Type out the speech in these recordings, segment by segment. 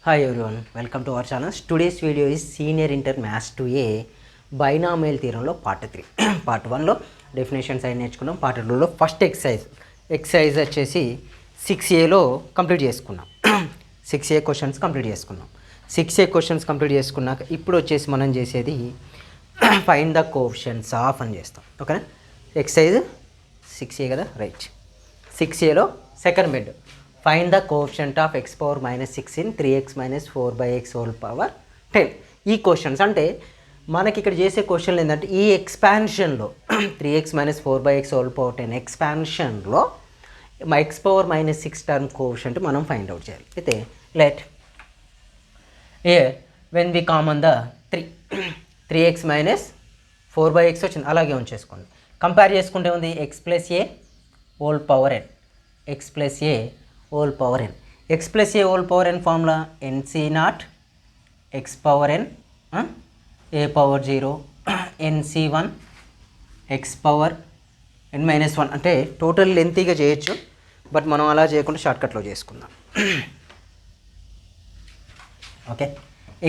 Hi everyone, welcome to our channel. Today's video is Senior Inter Maths 2A binomial థియరంలో part 3. Part 1లో definitions అయి నేర్చుకున్నాం. Part 2లో first exercise వచ్చేసి 6Aలో complete చేసుకున్నాం. 6A క్వశ్చన్స్ కంప్లీట్ చేసుకున్నాం. 6A క్వశ్చన్స్ కంప్లీట్ చేసుకున్నాక ఇప్పుడు వచ్చేసి మనం చేసేది ఫైండ్ ద కోఎఫిషియెంట్స్ ఆఫ్ అని చేస్తాం. ఓకేనా? ఎక్సర్సైజ్ 6A కదా, రైట్. 6Aలో second bit find the coefficient of x power -6 in 3x - 4/x whole power 10. ఈ క్వశ్చన్స్ అంటే మనకి ఇక్కడ చేసే క్వశ్చన్లు ఏంటంటే ఈ ఎక్స్పాన్షన్లో 3x - 4/x హోల్ పవర్ 10 ఎక్స్పాన్షన్లో x పవర్ -6 టర్మ్ కోఎఫిషియంట్ మనం ఫైండ్ అవుట్ చేయాలి. అయితే let here when we common the 3x - 4/x వచ్చింది, అలాగే ఉంచేసుకోండి. కంపేర్ చేసుకుంటే ఉంది x + a whole power n, x + a whole power n. x + a whole power n formula nc0 x power n a power 0 nc1 x power n - 1. అంటే total లెంతీగా చేయొచ్చు, but మనం అలా చేయకుండా షార్ట్కట్లో చేసుకుందాం. Okay,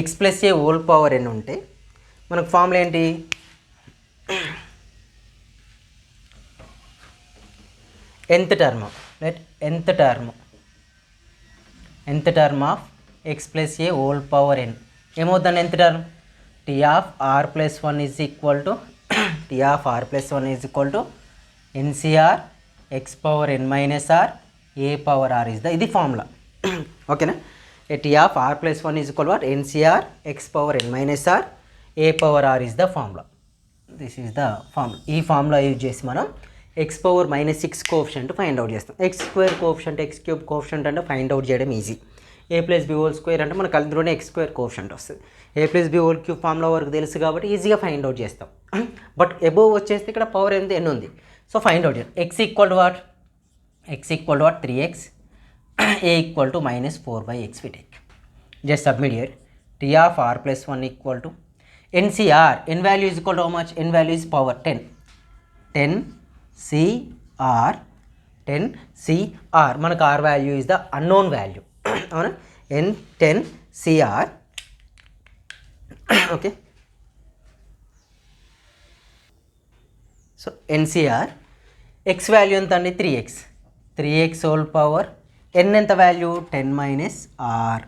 x + a whole power n ఉంటే మనకు formula ఏంటి? nth term, right, nth term of x + a whole power n ఏమవుతుందండి? nth term t of r + 1 is equal to ncr x power n - r a power r is the, ఇది formula. ఓకేనా? t of r + 1 is equal what? ncr x power n - r a power r is the formula. This is the formula. ఈ formula use చేసి మనం x power -6 coefficient find out చేస్తాం. x² coefficient, x³ coefficient అంటే find out చేయడం easy. a + b whole square అంటే మనకు అందులోనే x² coefficient వస్తుంది. a + b whole cube formula వరకు తెలుసు కాబట్టి ఈజీగా ఫైండ్ అవుట్ చేస్తాం. బట్ అబోవ్ వచ్చేస్తే ఇక్కడ పవర్ ఎంత n ఉంది, సో ఫైండ్ అవుట్ చేయాలి. x equal to what? 3x, a equal to -4/x we take. Just submit here. t of r + 1 equal to ncr, n value is equal to how much? n value is power 10 10cr మనకు r value is the unknown value. అవునా? 10cr. Okay, so ncr x value ఎంత అండి? 3x whole power n ఎంత value? 10 - r.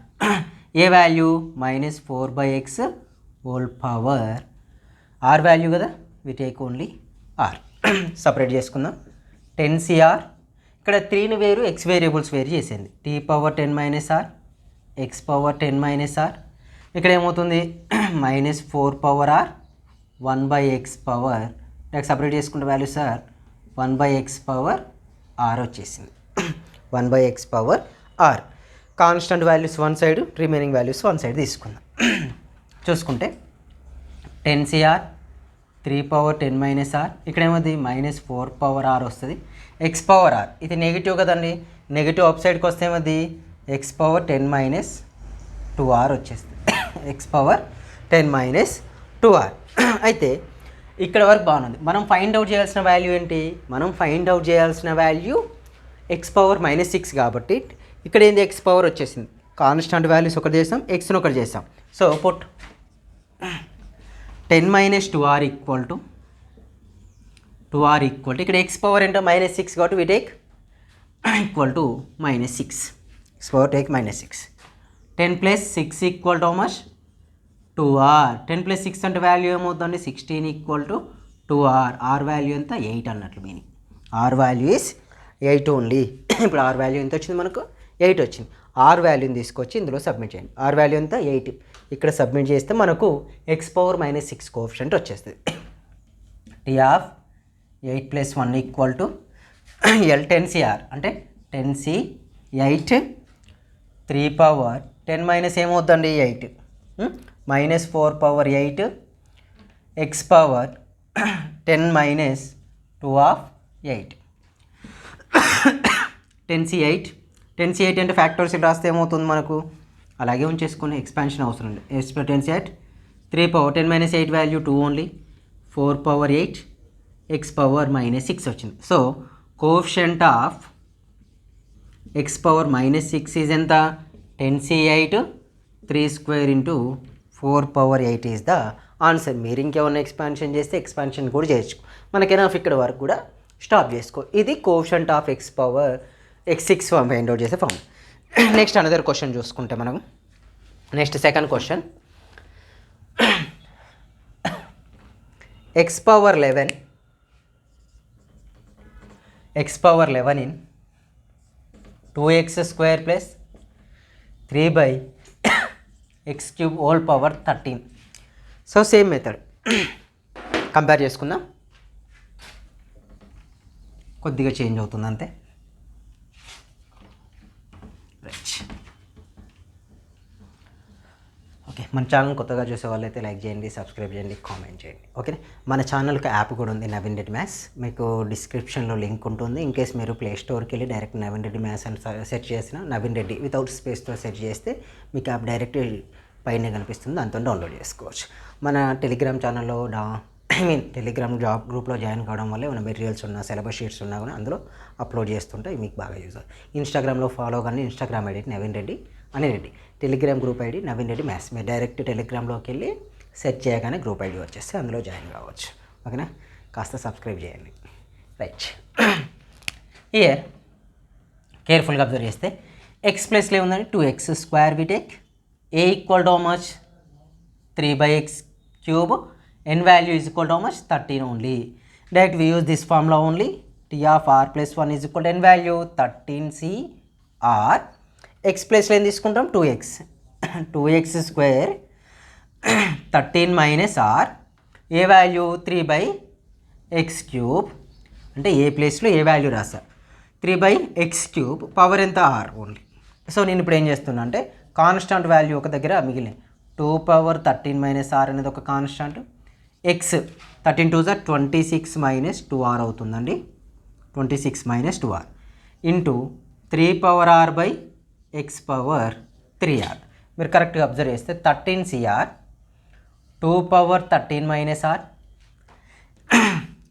A value? -4/x whole power r value కదా, we take only r. Separate చేసుకుందాం. 10cr ఇక్కడ 3ని వేరు x variables వేరు చేసింది. t power 10 - r x power 10 - r. ఇక్కడ ఏమవుతుంది? -4 power r 1/x power, separate చేసుకుంటే value sir 1/x power r వచ్చేసింది. 1/x power r. Constant values one side, remaining values one side తీసుకుందాం. చూసుకుంటే 10cr 3 పవర్ 10 - r, ఇక్కడ ఏమవుతుంది? -4 పవర్ r వస్తుంది. x power r ఇది నెగిటివ్ కదండి, నెగిటివ్ అప్ సైడ్కి వస్తే ఏమవుతుంది? x పవర్ 10 - 2r వచ్చేస్తుంది. x power 10 - 2r. అయితే ఇక్కడ వరకు బాగుంది. మనం ఫైండ్ అవుట్ చేయాల్సిన వాల్యూ ఏంటి? మనం ఫైండ్ అవుట్ చేయాల్సిన వాల్యూ x పవర్ -6 కాబట్టి ఇక్కడ ఏంది? x పవర్ వచ్చేసింది. కాన్స్టెంట్ వాల్యూస్ ఒకటి చేస్తాం, xని ఒకటి చేస్తాం. So put 10 - 2r equal to ఇక్కడ x పవర్ ఏంటో -6 కాబట్టి we take equal to -6. x power take -6. 10 + 6 equal to how much? 2r. 10 + 6 అంటే వాల్యూ ఏమవుతుందండి? 16 equal to 2r. r value ఎంత? 8 అన్నట్లు meaning. r value is 8 only. ఇప్పుడు r వాల్యూ ఎంత వచ్చింది? మనకు 8 వచ్చింది. r వాల్యూని తీసుకొచ్చి ఇందులో సబ్మిట్ చేయండి. r వాల్యూ ఎంత? 8. ఇక్కడ సబ్మిట్ చేస్తే మనకు x పవర్ -6 కోఎఫిషియంట్ వచ్చేస్తుంది. t of 8 + 1 equal to l 10cr అంటే 10c8 3 పవర్ 10 - ఏమవుతుందండి? 8 -4 power 8 x power 10 - 2 of 8. 10c8 అంటే ఫ్యాక్టర్స్ రాస్తే ఏమవుతుంది మనకు? అలాగే ఉంచేసుకుని ఎక్స్పాన్షన్ అవసరం లేదు. 10c8 3 power 10 - 8 value 2 only, 4 power 8 x power -6 వచ్చింది. So coefficient of x power -6 is ఎంత? 10c8 3 square into 4/8 is the answer. మీరు ఇంకేమన్నా ఎక్స్పాన్షన్ చేస్తే ఎక్స్పాన్షన్ కూడా చేయొచ్చు. మనకైనా ఇక్కడ వరకు కూడా స్టాప్ చేసుకో. ఇది coefficient of x6 find out చేసే ఫార్మ్. నెక్స్ట్ అనదర్ క్వశ్చన్ చూసుకుంటే మనం next second question x power 11 in 2x square plus 3/x cube whole power 13. So same method compare చేసుకుందాం. కొద్దిగా చేంజ్ అవుతుంది అంతే. Right, okay. మన ఛానల్ కొత్తగా చూసే వాళ్ళైతే లైక్ చేయండి, సబ్స్క్రైబ్ చేయండి, కామెంట్ చేయండి. ఓకేనా. మన ఛానల్కి యాప్ కూడా ఉంది, నవీన్ రెడ్డి మ్యాథ్స్. మీకు డిస్క్రిప్షన్లో లింక్ ఉంటుంది. ఇన్ కేస్ మీరు ప్లే స్టోర్కి వెళ్ళి డైరెక్ట్ నవీన్ రెడ్డి మ్యాథ్స్ అని సెర్చ్ చేసిన, నవీన్ రెడ్డి వితౌట్ స్పేస్తో సెర్చ్ చేస్తే మీకు యాప్ డైరెక్ట్ పైన కనిపిస్తుంది, దాంతో డౌన్లోడ్ చేసుకోవచ్చు. మన టెలిగ్రామ్ ఛానల్లో టెలిగ్రామ్ జాబ్ గ్రూప్లో జాయిన్ కావడం వల్ల ఏమైనా మెటీరియల్స్ ఉన్నా, సిలబస్ షీట్స్ ఉన్నా కూడా అందులో అప్లోడ్ చేస్తుంటే మీకు బాగా యూజ్ అవుతుంది. ఇన్స్టాగ్రామ్లో ఫాలో కానీ, ఇన్స్టాగ్రామ్ ఐడి నవీన్ రెడ్డి అని Reddy, Telegram group ID Naveen Reddy maths. మీరు డైరెక్ట్ టెలిగ్రామ్లోకి వెళ్ళి సెర్చ్ చేయగానే గ్రూప్ ఐడి వచ్చేస్తే అందులో జాయిన్ కావచ్చు. ఓకేనా, కాస్త సబ్స్క్రైబ్ చేయండి. రైట్, ఇయర్ కేర్ఫుల్గా అబ్జర్వ్ చేస్తే ఎక్స్ ప్లస్లో ఏముందండి 2x square we take a equal to how much 3/x cube, n value is equal to how much 13 only. Direct we use this formula only. T of r plus 1 is equal to n value 13c r. x plus లో ఏం తీసుకుంటాం 2x 2x square 13 minus r, a value 3/x cube, అంటే ఏ ప్లేస్లో ఏ value రాసా 3/x cube, power ఎంత r only. So నేను ఇప్పుడు ఏం చేస్తున్నా అంటే కాన్స్టాంట్ వాల్యూ ఒక దగ్గర మిగిలిన 2/13 మైనస్ r అనేది ఒక కాన్స్టాంట్. ఎక్స్ 13 2 26 మైనస్ 2r అవుతుందండి. 26 మైనస్ 2r ఇంటూ 3/r/x/3r. మీరు కరెక్ట్గా అబ్జర్వ్ చేస్తే 13cr 2/13 మైనస్ r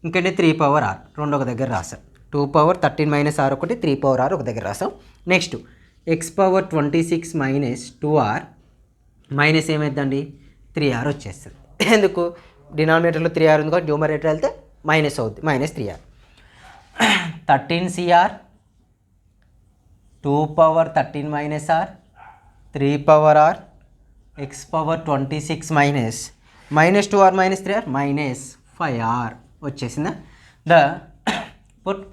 ఇంకంటే 3/r రెండు ఒక దగ్గర రాసాం. 2/13 మైనస్ r ఒకటి, 3/r ఒక దగ్గర రాసాం. Next x/26 minus 2r minus ఏమైందండి 3r వచ్చేస్తుంది. ఎందుకు డినామినేటర్లో 3r ఉంది కాబట్టి న్యూమరేటర్ వెళ్తే మైనస్ అవుద్ది, minus 3r. 13cr 2/13 minus r 3/r x/26 minus 2r minus 3r minus 5r వచ్చేసిందా. పుట్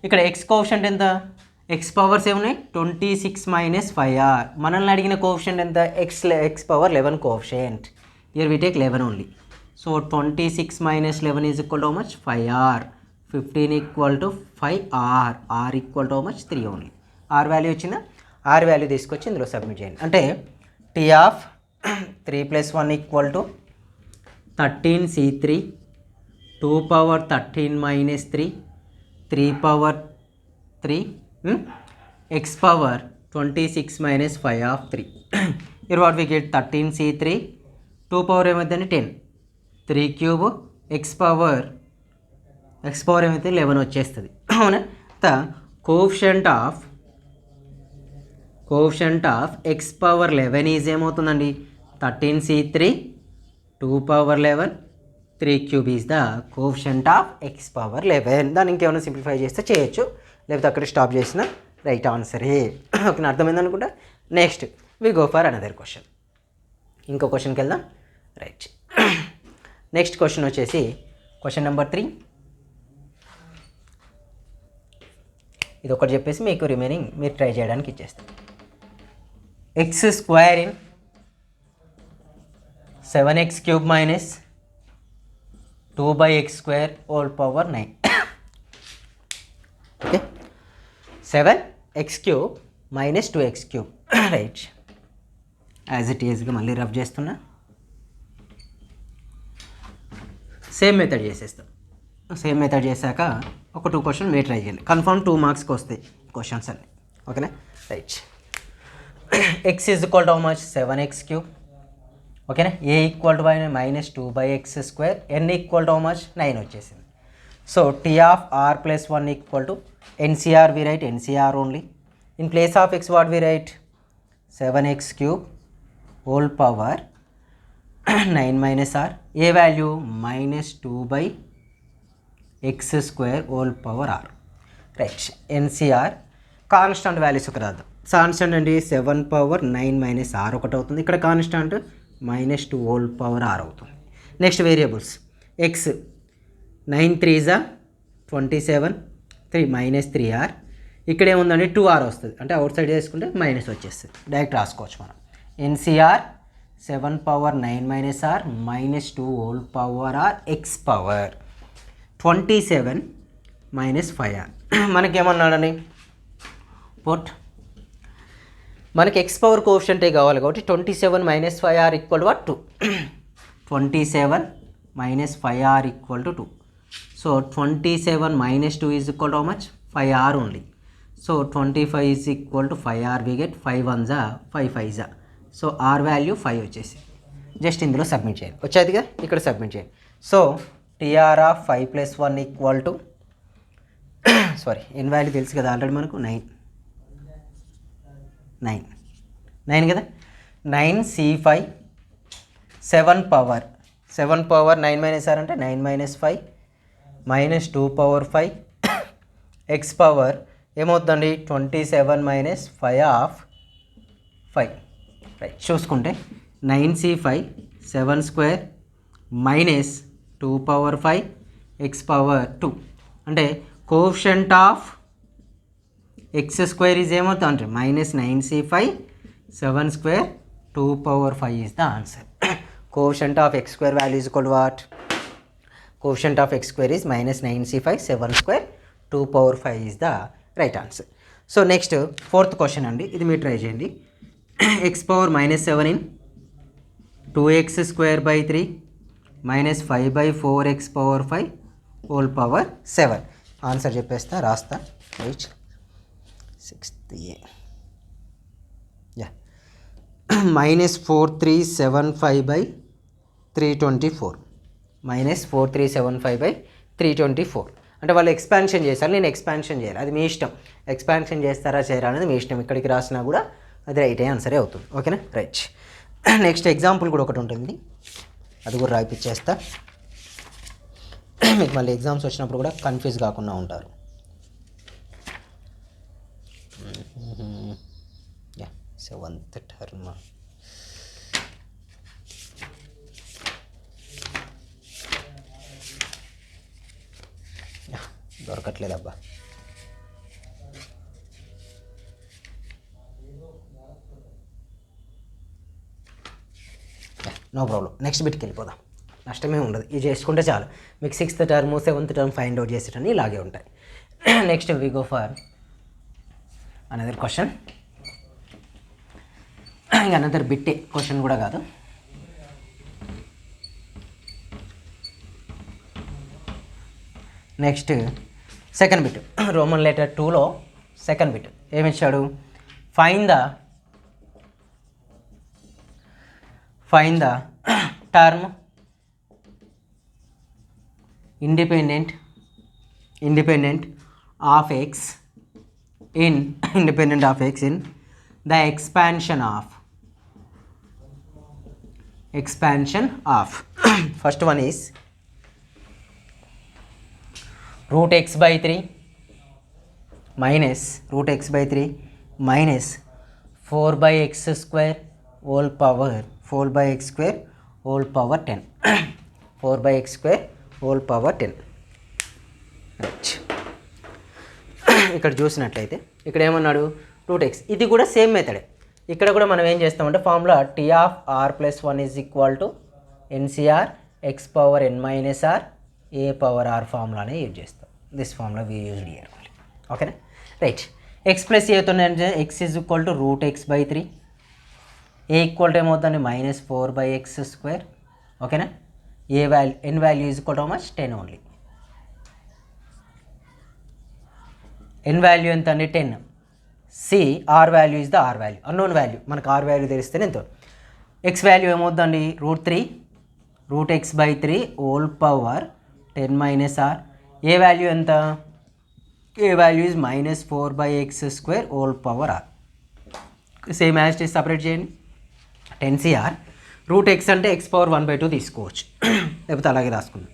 ఇక్కడ x కోఎఫిషియంట్ ఎంత, x పవర్స్ ఏమున్నాయి 26 మైనస్ 5r. మనల్ని అడిగిన కోఎఫిషియంట్ ఎంత x power 11 coefficient. Here we take 11 only. So 26 minus 11 is equal to how much 5r. 15 equal to 5r. r equal to how much 3 only. r value వచ్చిందా, r value తీసుకొచ్చి ఇందులో submit చేయండి. అంటే t of 3 + 1 equal to 13c3 2/13 minus 3 3/3 x power 26 minus 5 of 3. Here what we get 13c3 2 power ఏమైందండి 10 3 cube x power ఏమైతే 11 వచ్చేస్తుంది. అవునా. Coefficient of x power 11 is ఏమవుతుందండి 13c3 2/11 3 cube is the coefficient of x power 11. దాన్ని ఇంకేమైనా simplify చేస్తే చేయొచ్చు, లేకపోతే అక్కడ స్టాప్ చేసిన రైట్ ఆన్సరే. ఓకే, అర్థమైంది అనుకుంటా. Next we go for another question. ఇంకో క్వశ్చన్కి వెళ్దాం. రైట్, నెక్స్ట్ క్వశ్చన్ వచ్చేసి క్వశ్చన్ నెంబర్ 3. ఇది ఒకటి చెప్పేసి మీకు రిమైనింగ్ మీరు ట్రై చేయడానికి ఇచ్చేస్తాం. X square in 7x cube minus 2/x² whole power 9. Okay, 7x³ minus 2x³ right. As it ఈజ్గా మళ్ళీ రఫ్ చేస్తున్నా, సేమ్ మెథడ్ చేసేస్తాం. సేమ్ మెథడ్ చేశాక ఒక 2 క్వశ్చన్ మీరు ట్రై చేయండి, కన్ఫర్మ్ 2 మార్క్స్కి వస్తాయి క్వశ్చన్స్ అన్నీ. ఓకేనా. Right, x is equal to how much 7x³. ఓకేనా. a equal to minus 2/x², n equal to how much 9 వచ్చేసింది. So t of r plus 1 equal to NCR, we write NCR only. In place of x what we write 7x³ whole power 9 minus r, a value -2 x square whole power r. Right, NCR constant values ఒక రాదు. Constant అండి 7 power 9 minus are ఒకటి అవుతుంది, ఇక్కడ constant -2 whole power are అవుతుంది. Next variables X 9 3 27, 3 -3r, ఇక్కడ ఏముందండి 2r వస్తుంది, అంటే అవుట్ సైడ్ చేసుకుంటే మైనస్ వచ్చేస్తుంది, డైరెక్ట్ రాసుకోవచ్చు మనం. NCR 7 power 9 minus r -2 whole power r x power 27 -5r. మనకేమన్నాడని పుట్ మనకి ఎక్స్ పవర్ కోఎఫిషియంటే కావాలి కాబట్టి 27 - 5r = 2. 27 - 5r = 2. So 27 - 2 is equal to how much? 5r only. So 25 is equal to 5r. we get 5 1s 5 5s. So r value 5 వచ్చేసి just ఇందులో submit చేయండి, వచ్చేదిగా ఇక్కడ submit చేయండి. So TR of 5 + 1 equal to sorry n value తెలుసు కదా already మనకు 9 కదా. 9c5 7 power 9 - r అంటే 9 - 5 -2 పవర్ 5 ఎక్స్ పవర్ ఏమవుతుందండి 27 - 5 ఆఫ్ 5. రైట్, చూసుకుంటే 9c5 7 square -2 power 5 X power 2, అంటే coefficient of X square is ఏమవుతుంది అంటే -9c5 7 square 2 power 5 is the answer. Coefficient of X square value is equal to what? Coefficient of x square is -9c5 7 square 2 power 5 is the right answer. So next fourth question అండి, ఇది మీరు try చేయండి. x power -7 in 2x square by 3 -5/4x power 5 whole power 7. Answer చెప్పేస్తా, రాస్తా. Right, 6th A -4375/324 -4375/324. అంటే వాళ్ళు expansion చేస్తారు, నేను ఎక్స్పాన్షన్ చేయాలి, అది మీ ఇష్టం. ఎక్స్పాన్షన్ చేస్తారా చేయరా అనేది మీ ఇష్టం, ఇక్కడికి రాసినా కూడా అది రైట్ ఆన్సరే అవుతుంది. ఓకేనా? రైట్. నెక్స్ట్ ఎగ్జాంపుల్ కూడా ఒకటి ఉంటుంది, అది కూడా రాయిపిచ్చేస్తా, మీకు మళ్ళీ ఎగ్జామ్స్ వచ్చినప్పుడు కూడా కన్ఫ్యూజ్ కాకుండా ఉంటారు. సెవెంత్ టర్మ్ దొరకట్లేదబ్బా. నో ప్రాబ్లం, నెక్స్ట్ బిట్కి వెళ్ళిపోదాం, నష్టమే ఉండదు, ఇది చేసుకుంటే చాలు. మీకు 6th term 7th term find out చేసేటన్నీ ఇలాగే ఉంటాయి. Next we go for another question. ఇంకా అనదర్ బిట్టే, క్వశ్చన్ కూడా కాదు. Next second bit, Roman letter 2లో సెకండ్ బిట్ ఏమిచ్చాడు? ఫైన్ ద టర్మ్ independent of x in the expansion of first one is root x by 3 minus 4/x square whole power 4/x square whole power 10 4/x square whole power 10. Right, ఇక్కడ చూసినట్లయితే ఇక్కడ ఏమన్నాడు? √x. ఇది కూడా same మెథడే. ఇక్కడ కూడా మనం ఏం చేస్తామంటే formula T of r + 1 is equal to NCR x power n minus r a power r ఫార్ములానే యూజ్ చేస్తాం. This formula we used here. ఓకేనా? రైట్, x ప్లస్ ఏ అవుతుందంటే x is equal to √x by 3, a equal to ఏమవుతుంది -4/x square. ఓకేనా? A value n value is equal to how much? 10 ఓన్లీ. n వాల్యూ ఎంత అండి? 10. C r value is the are value, unknown value. మనకు r value తెలిస్తేనే ఎంత. X value ఏమవుతుందండి? √x by 3 whole power 10 minus r. A value ఎంత? A value is -4/x square whole power r. Same as it is separate చేయండి. 10cr root x అంటే x power 1/2 తీసుకోవచ్చు, లేకపోతే అలాగే రాసుకుందాం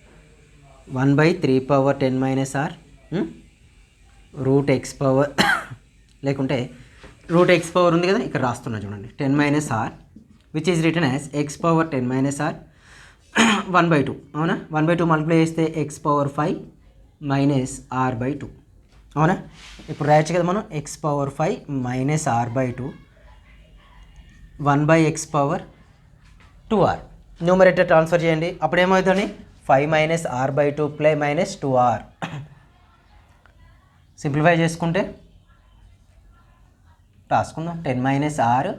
1/3 రూట్ ఎక్స్ పవర్ లేకుంటే root x power ఉంది కదా ఇక్కడ రాస్తున్నా చూడండి 10 - r which is return as x power 10 - r 1/2 అవునా. 1/2 మల్టిప్లై చేస్తే x పవర్ 5 - r/2 అవునా. ఇప్పుడు రాయొచ్చు కదా మనం x power 5 - r/2 1/x power 2r numerator transfer చేయండి. అప్పుడు ఏమవుతుంది 5 - r/2 - 2r. సింప్లిఫై చేసుకుంటే రాసుకుందాం 10 - r -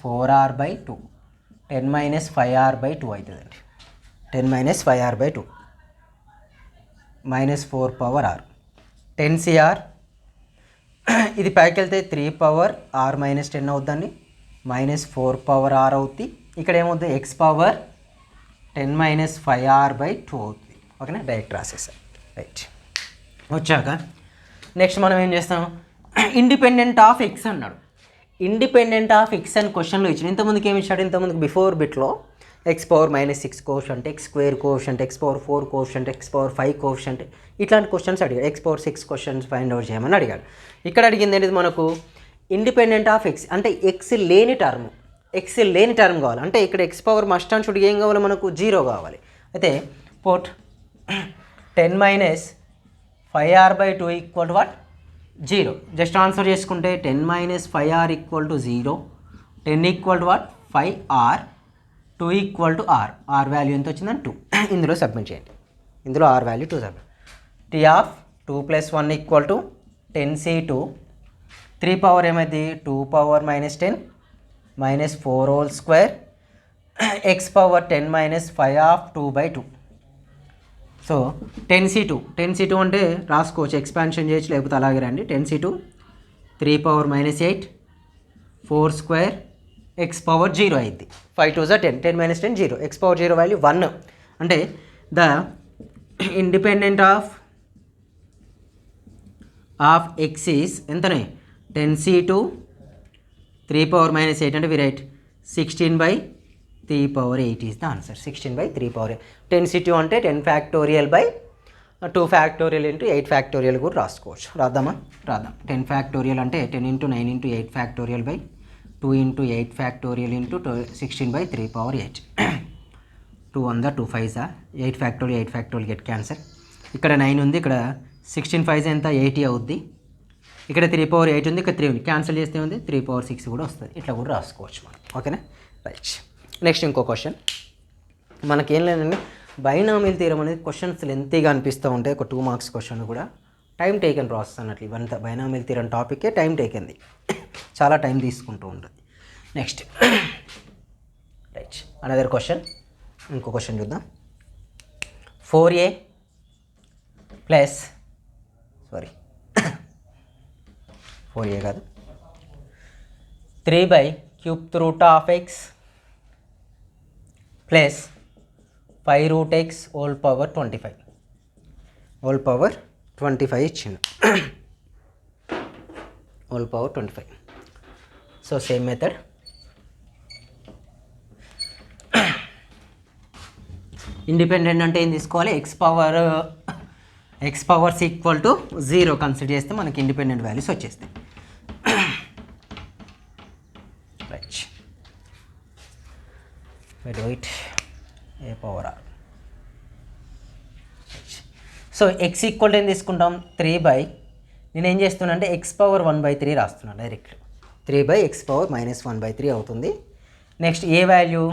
4r/2 10 - 5r/2 అవుతుందండి. 10 - 5r/2 -4 పవర్ r 10cr ఇది పైకి వెళ్తే 3 పవర్ r - 10 అవుతుందండి, -4 పవర్ r అవుతుంది. ఇక్కడ ఏమవుతుంది x పవర్ 10 - 5r/2 అవుతుంది. ఓకేనా, డైరెక్ట్ రాసేసాం. రైట్, వచ్చాక నెక్స్ట్ మనం ఏం చేస్తాం, ఇండిపెండెంట్ ఆఫ్ ఎక్స్ అన్నాడు. ఇండిపెండెంట్ ఆఫ్ ఎక్స్ అని క్వశ్చన్లో ఇచ్చిన. ఇంతకుముందుకు ఏమి ఇచ్చాడు, ఇంతకుముందుకు బిఫోర్ బిట్లో x power -6 quotient, x square quotient, x power 4 quotient, x power 5 quotient, ఇట్లాంటి క్వశ్చన్స్ అడిగాడు. x power 6 questions find out చేయమని అడిగాడు. ఇక్కడ అడిగింది ఏంటిది మనకు ఇండిపెండెంట్ ఆఫ్ ఎక్స్ అంటే ఎక్స్ లేని టర్మ్ కావాలి. అంటే ఇక్కడ x power must and should ఏం కావాలి మనకు 0 కావాలి. అయితే పోట్ 10 - 5r/2 equal to what 0. Just answer చేసుకుంటే 10 - 5r = 0, 10 equal to what 5r, 2 equal to r. r value ఎంత వచ్చిందని 2. ఇందులో సబ్మిట్ చేయండి. ఇందులో r value 2 submit. t of 2 + 1 = 10c2. 3 power ఏమైంది 2 power -10 -4 whole square x power 10 - 5 of 2/2. So 10c2 అంటే రాసుకోవచ్చు, expansion చేయొచ్చు, లేకపోతే అలాగే రండి. 10c2 3 పవర్ -8 4 స్క్వేర్ x పవర్ 0 అయింది. 5 2 10, 10 - 10 0, x పవర్ 0 వాల్యూ 1. అంటే the independent of x is ఎంతనే 10c2 3 పవర్ -8 అంటే we write 16/3/8 is the answer. 16/3/8. 10c2 అంటే 10 factorial by 2 factorial into 8 factorial కూడా రాసుకోవచ్చు. రాద్దాం. 10 ఫ్యాక్టోరియల్ అంటే 10 × 9 × 8 factorial by 2 × 8 factorial into 16/3/8. 2 on the 2 5s 8 factorial 8 factorial get cancer. ఇక్కడ 9 ఉంది, ఇక్కడ 16 5s ఎంత 80 అవుద్ది. ఇక్కడ 3/8 ఉంది, ఇక్కడ 3 ఉంది, క్యాన్సిల్ చేస్తే ఉంది 3/6 కూడా వస్తుంది. ఇట్లా కూడా రాసుకోవచ్చు మనం. ఓకేనా, రైట్. నెక్స్ట్ ఇంకో క్వశ్చన్ మనకేం లేదండి, బైనామిల్ థీరం అనేది క్వశ్చన్స్ లెంతీగా అనిపిస్తూ ఉంటాయి. ఒక 2 మార్క్స్ క్వశ్చన్ కూడా టైం టేకెన్ ప్రాసెస్ అన్నట్లు. ఇవంతా బైనామిల్ థీరం టాపిక్కే టైం టేకెన్ది, చాలా టైం తీసుకుంటూ ఉంటుంది. Next right, another question. ఇంకో క్వశ్చన్ చూద్దాం. 4a ప్లస్ 4a కాదు 3/³ ప్లస్ 5√x హోల్ పవర్ 25 ఇచ్చిండు. Whole power 25. So same method. Independent అంటే ఏం తీసుకోవాలి, x powers equal to 0 consider చేస్తే మనకి ఇండిపెండెంట్ వాల్యూస్ వచ్చేస్తాయి. Right, do it a power r. So x equal to ఏం తీసుకుంటాం 3 నేను ఏం చేస్తున్నా అంటే x పవర్ 1/3 రాస్తున్నాను డైరెక్ట్. 3/x పవర్ -1/3 అవుతుంది. Next a value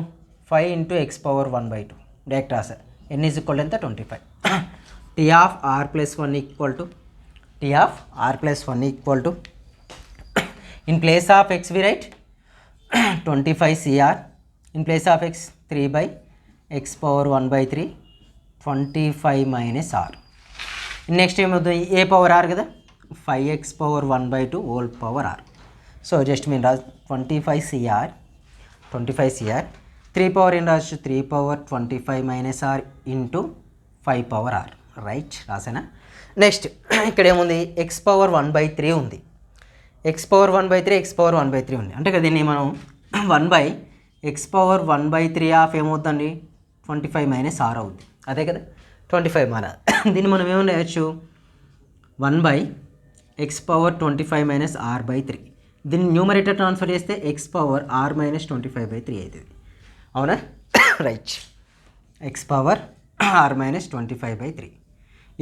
5 × x power 1/2 direct రాసా. n ఈజ్ ఈక్వల్ ఎంత 25. t of r + 1 equal to in place of x we right 25cr, in place of x 3/x power 1/3 25 - r. Next ఏమవుతుంది a power r కదా 5x power 1/2 whole power r. So just మీరు రాజు 25cr 3 power ఏం రాజు 3 power 25 - r into 5 power r. Right, రాసేనా. Next ఇక్కడ ఏముంది x power 1/3 ఉంది, x power 1/3 ఉంది. అంటే కదా దీన్ని మనం 1/3 ఎక్స్ పవర్ 1/3 ఆఫ్ ఏమవుతుందండి 25 మైనస్ ఆర్ అవుద్ది, అదే కదా 25 మన దీన్ని మనం ఏమని రాయొచ్చు 1/x పవర్ 25 మైనస్ r/3. దీన్ని న్యూమరేటర్ ట్రాన్స్ఫర్ చేస్తే ఎక్స్ పవర్ r మైనస్ 25/3 అవుతుంది, అవునా? Right, x power r minus 25/3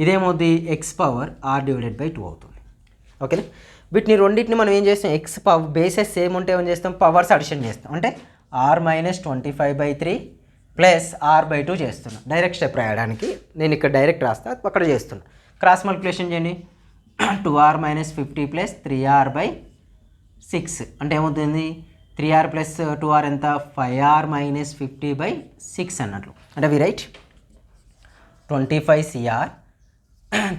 ఇదేమవుద్ది ఎక్స్ పవర్ r/2 అవుతుంది. ఓకేనా? వీటిని రెండింటిని మనం ఏం చేస్తాం, ఎక్స్ పవర్ బేసెస్ సేమ్ ఉంటే ఏం చేస్తాం, పవర్స్ అడిషన్ చేస్తాం. అంటే r మైనస్ 25/3 ప్లస్ r/2 చేస్తున్నాం. డైరెక్ట్ స్టెప్ రాయడానికి నేను ఇక్కడ డైరెక్ట్ రాస్తా, అక్కడ చేస్తున్నా. క్రాస్ మల్టిప్లికేషన్ చేయండి. 2r మైనస్ 50 ప్లస్ 3r/6 అంటే ఏమవుతుంది, 3r ప్లస్ 2r ఎంత 5r మైనస్ 50/6 అన్నట్లు. అంటే we right 25cr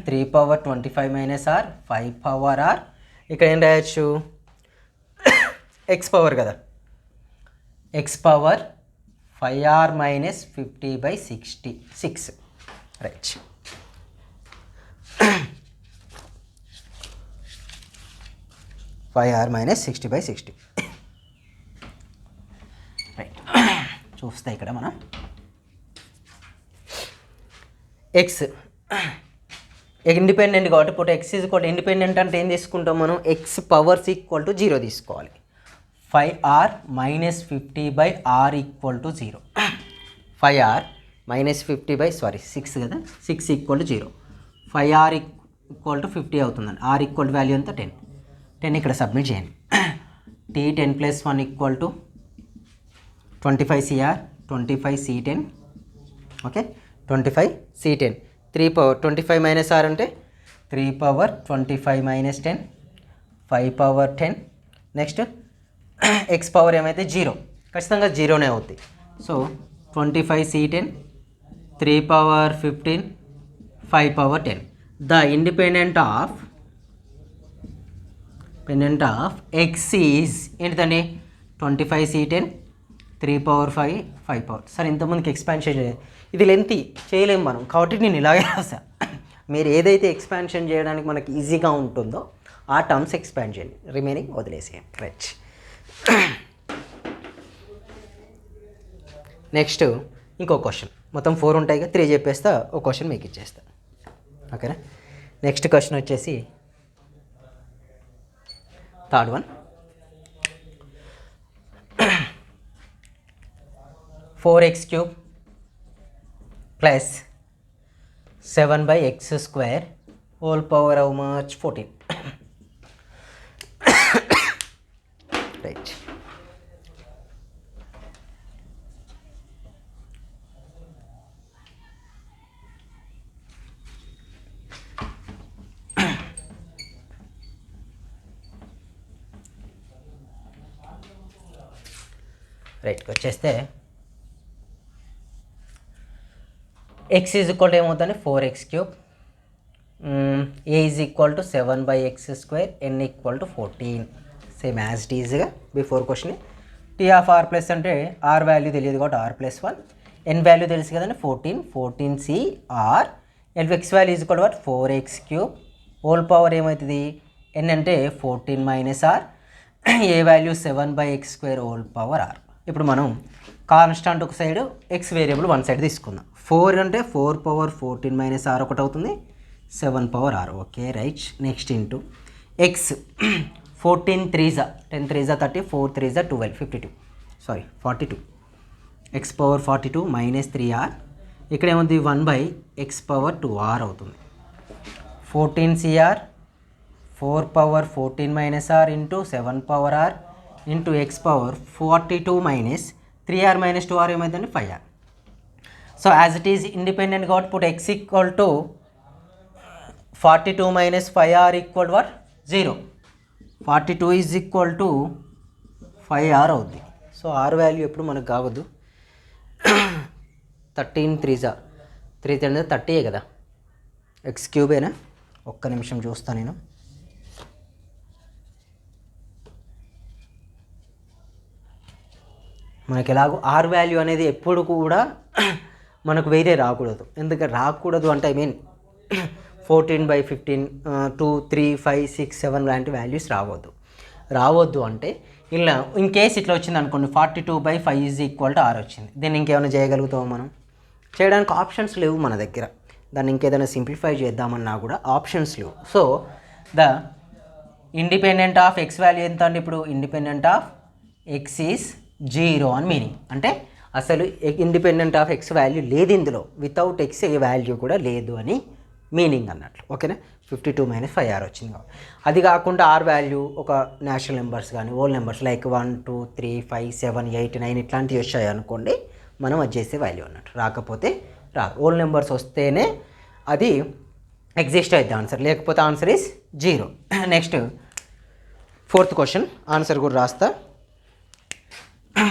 3 power 25 minus r 5 power r. ఇక్కడ ఏం రాయొచ్చు, ఎక్స్ పవర్ కదా, x power 5r minus 50/66. Right, 5r minus 60/60. Right, చూస్తే ఇక్కడ మనం ఎక్స్ ఇండిపెండెంట్ కాబట్టి ఇప్పుడు ఎక్స్ ఈజ్ ఈక్వల్ ఇండిపెండెంట్ అంటే ఏం తీసుకుంటాం మనం, ఎక్స్ పవర్స్ ఈక్వల్ టు 0 తీసుకోవాలి. 5r minus 50/r equal to 0. 5r minus 6 కదా, 6 equal to 0. 5r equal to 50 అవుతుందండి. r ఈక్వల్ టు వాల్యూ ఎంత 10 ఇక్కడ సబ్మిట్ చేయండి. t 10 plus 1 equal to 25cr 25c10. Okay, 25c10. 3 power 25 minus r అంటే 3 power 25 minus 10 5 power 10. Next X power ఏమైతే 0, ఖచ్చితంగా 0నే అవుతుంది. So 25c10 3 power 15 5 power 10. The independent of X is ఏంటిదండి 25c10 3 power 5 power. సరే, ఇంతమందికి ఎక్స్పాన్షన్ ఇది lengthy చేయలేము మనం కాబట్టి నేను ఇలాగే రాసా. మీరు ఏదైతే ఎక్స్పాన్షన్ చేయడానికి మనకి ఈజీగా ఉంటుందో ఆ టర్మ్స్ ఎక్స్పాండ్ చేయండి, రిమైనింగ్ వదిలేసేయండి. రైట్, నెక్స్ట్ ఇంకో క్వశ్చన్. మొత్తం 4 ఉంటాయిగా, 3 చెప్పేస్తా, ఒక క్వశ్చన్ మీకు ఇచ్చేస్తా. ఓకేనా? నెక్స్ట్ క్వశ్చన్ వచ్చేసి third one. 4x³ plus 7/x² whole power how much 14. Right, రైట్కి వచ్చేస్తే x ఈజ్ ఈక్వల్ టు ఏమవుతుంది 4x³, a is equal to 7/x², n equal to 14. Same as it ఈజ్గా before question. T of R plus అంటే R value తెలియదు కాబట్టి r+1, n వాల్యూ తెలుసు కదండి 14cr, x value is equal to 4x³ whole power ఏమవుతుంది, n అంటే 14 minus r, a value 7/x² whole power r. ఇప్పుడు మనం కాన్స్టాంట్ ఒక side, x variable one side తీసుకుందాం. 4 అంటే 4 పవర్ 14 మైనస్ r ఒకటి అవుతుంది, 7 power r. Okay, right. Next into x 14 3 10 3 30 4 3 12 52 sorry 42 x power 42 minus 3r. ఇక్కడ ఏముంది 1/x పవర్ 2r అవుతుంది. 14cr 4 power 14 minus r into 7 power r into x power 42 minus 3r minus 2r ఏమైందండి 5r. So as it is independent కాబట్టి put x equal to 42 minus 5r equal what 0. 42 is equal to 5r అవుద్ది. So are value ఎప్పుడు మనకు కావద్దు. 13 3 3 30 కదా, x³ ఒక్క నిమిషం చూస్తాను నేను. మనకి ఎలాగో ఆర్ వాల్యూ అనేది ఎప్పుడు కూడా మనకు వేరే రాకూడదు. ఎందుకంటే రాకూడదు అంటే ఐ మీన్ 14/15 2 3 5 6 7 లాంటి వాల్యూస్ రావద్దు అంటే ఇలా ఇన్ కేస్ ఇట్లా వచ్చింది అనుకోండి 42/5 ఈజ్ ఈక్వల్ టు 6 వచ్చింది. దీన్ని ఇంకేమైనా చేయగలుగుతామో మనం? చేయడానికి ఆప్షన్స్ లేవు మన దగ్గర. దాన్ని ఇంకేదైనా సింప్లిఫై చేద్దామన్నా కూడా ఆప్షన్స్ లేవు. So the independent of X value ఎంత అండి? ఇప్పుడు ఇండిపెండెంట్ ఆఫ్ ఎక్స్ ఈజ్ 0 అని మీనింగ్. అంటే అసలు ఇండిపెండెంట్ ఆఫ్ ఎక్స్ వాల్యూ లేదు ఇందులో, వితౌట్ ఎక్స్ ఏ వాల్యూ కూడా లేదు అని మీనింగ్ అన్నట్లు. ఓకేనా? 52 - 5 6 వచ్చింది కాబట్టి. అది కాకుండా ఆర్ వాల్యూ ఒక నేషనల్ నెంబర్స్ కానీ ఓల్ నెంబర్స్ లైక్ 1 2 3 5 7 8 9 ఇట్లాంటివి వచ్చాయి అనుకోండి, మనం అది చేసే వాల్యూ అన్నట్టు. రాకపోతే రాదు. ఓల్ నెంబర్స్ వస్తేనే అది ఎగ్జిస్ట్ అవుతుంది ఆన్సర్, లేకపోతే answer is 0. Next 4th question answer కూడా రాస్తా.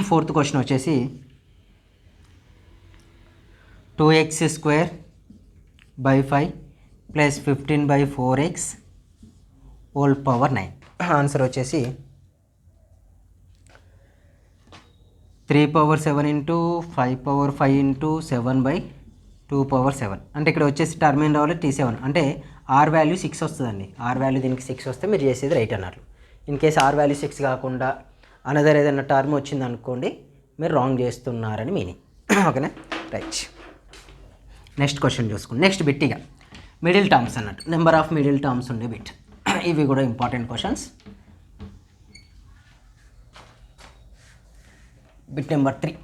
4th క్వశ్చన్ వచ్చేసి 2x² + 15/4x whole power 9. Answer వచ్చేసి 3/7 × 5/5 × 7/2/7. అంటే ఇక్కడ వచ్చేసి టర్మ్ ఏం రావాలి? T7. అంటే ఆర్ వాల్యూ 6 వస్తుందండి. ఆర్ వాల్యూ దీనికి 6 వస్తే మీరు చేసేది రైట్ అన్నట్లు. ఇన్ కేసు ఆర్ వాల్యూ 6 కాకుండా అనదర్ ఏదైనా టర్మ్ వచ్చింది అనుకోండి, మీరు రాంగ్ చేస్తున్నారని మీనింగ్. ఓకేనా? రైట్. నెక్స్ట్ క్వశ్చన్ చూసుకోండి. నెక్స్ట్ బిట్ ఇక మిడిల్ టర్మ్స్ అన్నట్టు, నెంబర్ ఆఫ్ మిడిల్ టర్మ్స్ ఉండే బిట్. ఇవి కూడా important questions. Bit number 3.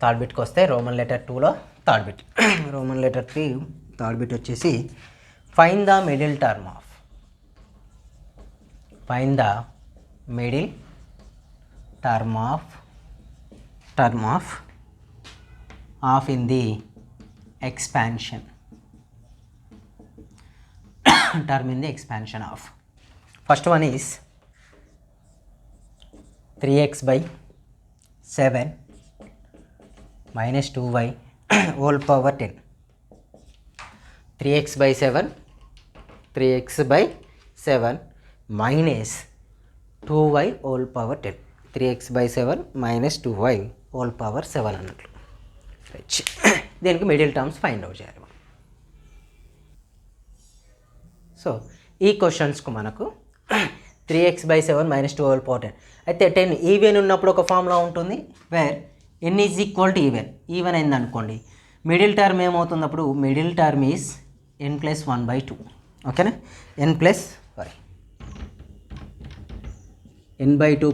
Third బిట్కి వస్తే రోమన్ లెటర్ 2లో third bit. Roman letter 3 third bit వచ్చేసి find the middle term of in the expansion of. First one is 3x/7 - 2y whole power 10. 3x/7 minus 2y whole power 10. 3x/7 minus 2y whole power 7 అన్నట్లు. దీనికి middle terms find out చేయాలి మనం. So ఈ క్వశ్చన్స్కు మనకు 3x/7 minus 2 whole power 10. అయితే 10 even ఉన్నప్పుడు ఒక formula ఉంటుంది, where n is equal to even అయింది అనుకోండి, మిడిల్ టర్మ్ ఏమవుతుంది అప్పుడు? Middle term is n+1/2. ఓకేనా? n/2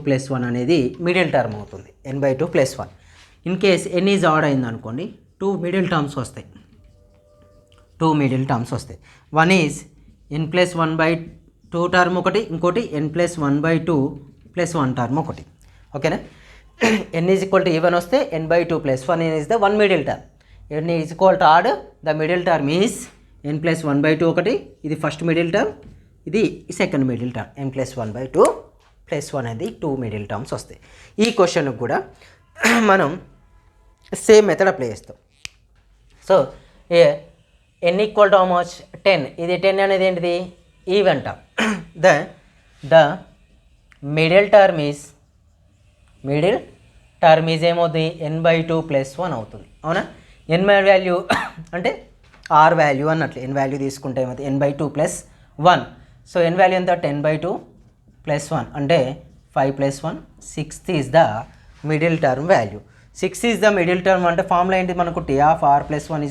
+ 1 అనేది మిడిల్ టర్మ్ అవుతుంది. n/2 + 1. In case n is odd అయింది అనుకోండి, 2 మిడిల్ టర్మ్స్ వస్తాయి. 2 మిడిల్ టర్మ్స్ వస్తాయి. వన్ ఈజ్ n+1/2 టర్మ్ ఒకటి, ఇంకోటి n+1/2 + 1 టర్మ్ ఒకటి. ఓకేనా? n is equal to even వస్తే n/2 + 1 is the one middle term. n is equal to odd, the middle term is n+1/2 ఒకటి, ఇది first middle term, ఇది second middle term. n+1/2 + 1 అనేది 2 middle terms వస్తాయి. ఈ క్వశ్చన్కి కూడా మనం సేమ్ మెథడ్ అప్లై చేస్తాం. So n equal to how much? 10. ఇది 10 అనేది ఏంటిది? Even term. The middle term is ఏమవుతుంది? n/2 + 1 అవుతుంది. అవునా? n వాల్యూ అంటే ఆర్ వాల్యూ అన్నట్లు. n వాల్యూ తీసుకుంటే ఏమవుతుంది? n/2 + 1. సో n వాల్యూ ఎంత? 10/2 + 1 అంటే 5 + 1 6 is the middle term value. 6 is the middle term అంటే ఫార్ములా ఏంటి మనకు? T(r + 1 =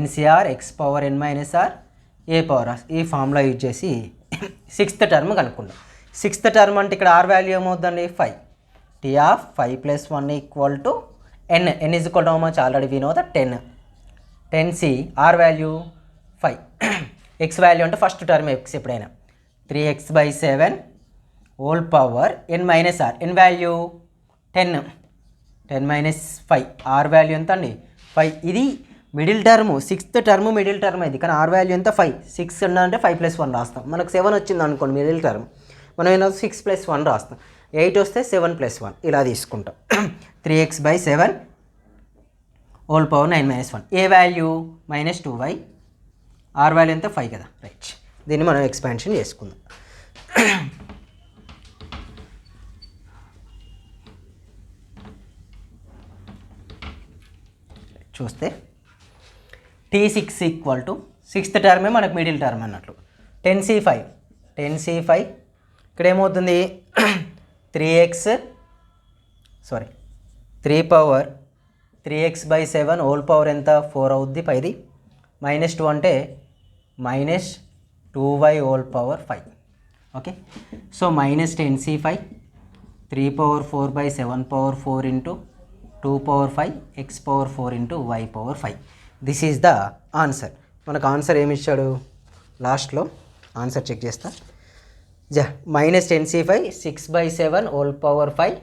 NCR x⁻n - r a⁻r. ఈ ఫార్ములా యూజ్ చేసి 6th టర్మ్ కనుక్కుందాం. 6th టర్మ్ అంటే ఇక్కడ ఆర్ వాల్యూ ఏమవుతుందండి? 5. T(5 + 1 = n. n is equal to how much? Already we know the 10. 10c r value 5. X value అంటే first term x ఎప్పుడైనా 3x/7 whole power n - r. n వాల్యూ 10 - 5. R value ఎంత అండి? 5. ఇది middle term, 6th term middle term అయింది, కానీ are value ఎంత? 5. 6 అంటే 5 + 1 రాస్తాం. మనకు 7 వచ్చింది అనుకోండి మిడిల్ టర్మ్, మనం ఏమో 6 + 1 రాస్తాం. 8 వస్తే 7 + 1 ఇలా తీసుకుంటాం. 3x/7 whole power 9 - 1. A value? -2y. R value ఎంత? 5 కదా. రైట్. దీన్ని మనం ఎక్స్పాన్షన్ చేసుకుందాం. చూస్తే T6 ఈక్వల్ టు 6th టర్మే మనకు మిడిల్ టర్మ్ అన్నట్లు 10C5 ఇక్కడ ఏమవుతుంది 3 పవర్ 3x/7 హోల్ పవర్ ఎంత 4 అవుద్ది పైది -2 అంటే -2y whole power 5 okay so -10C5 3 power 4/7 power 4 into 2 power 5 x power 4 into y power 5 this is the answer. మనకు ఆన్సర్ ఏమి ఇచ్చాడు లాస్ట్లో ఆన్సర్ చెక్ చేస్తా. -10C5 6/7 whole power 5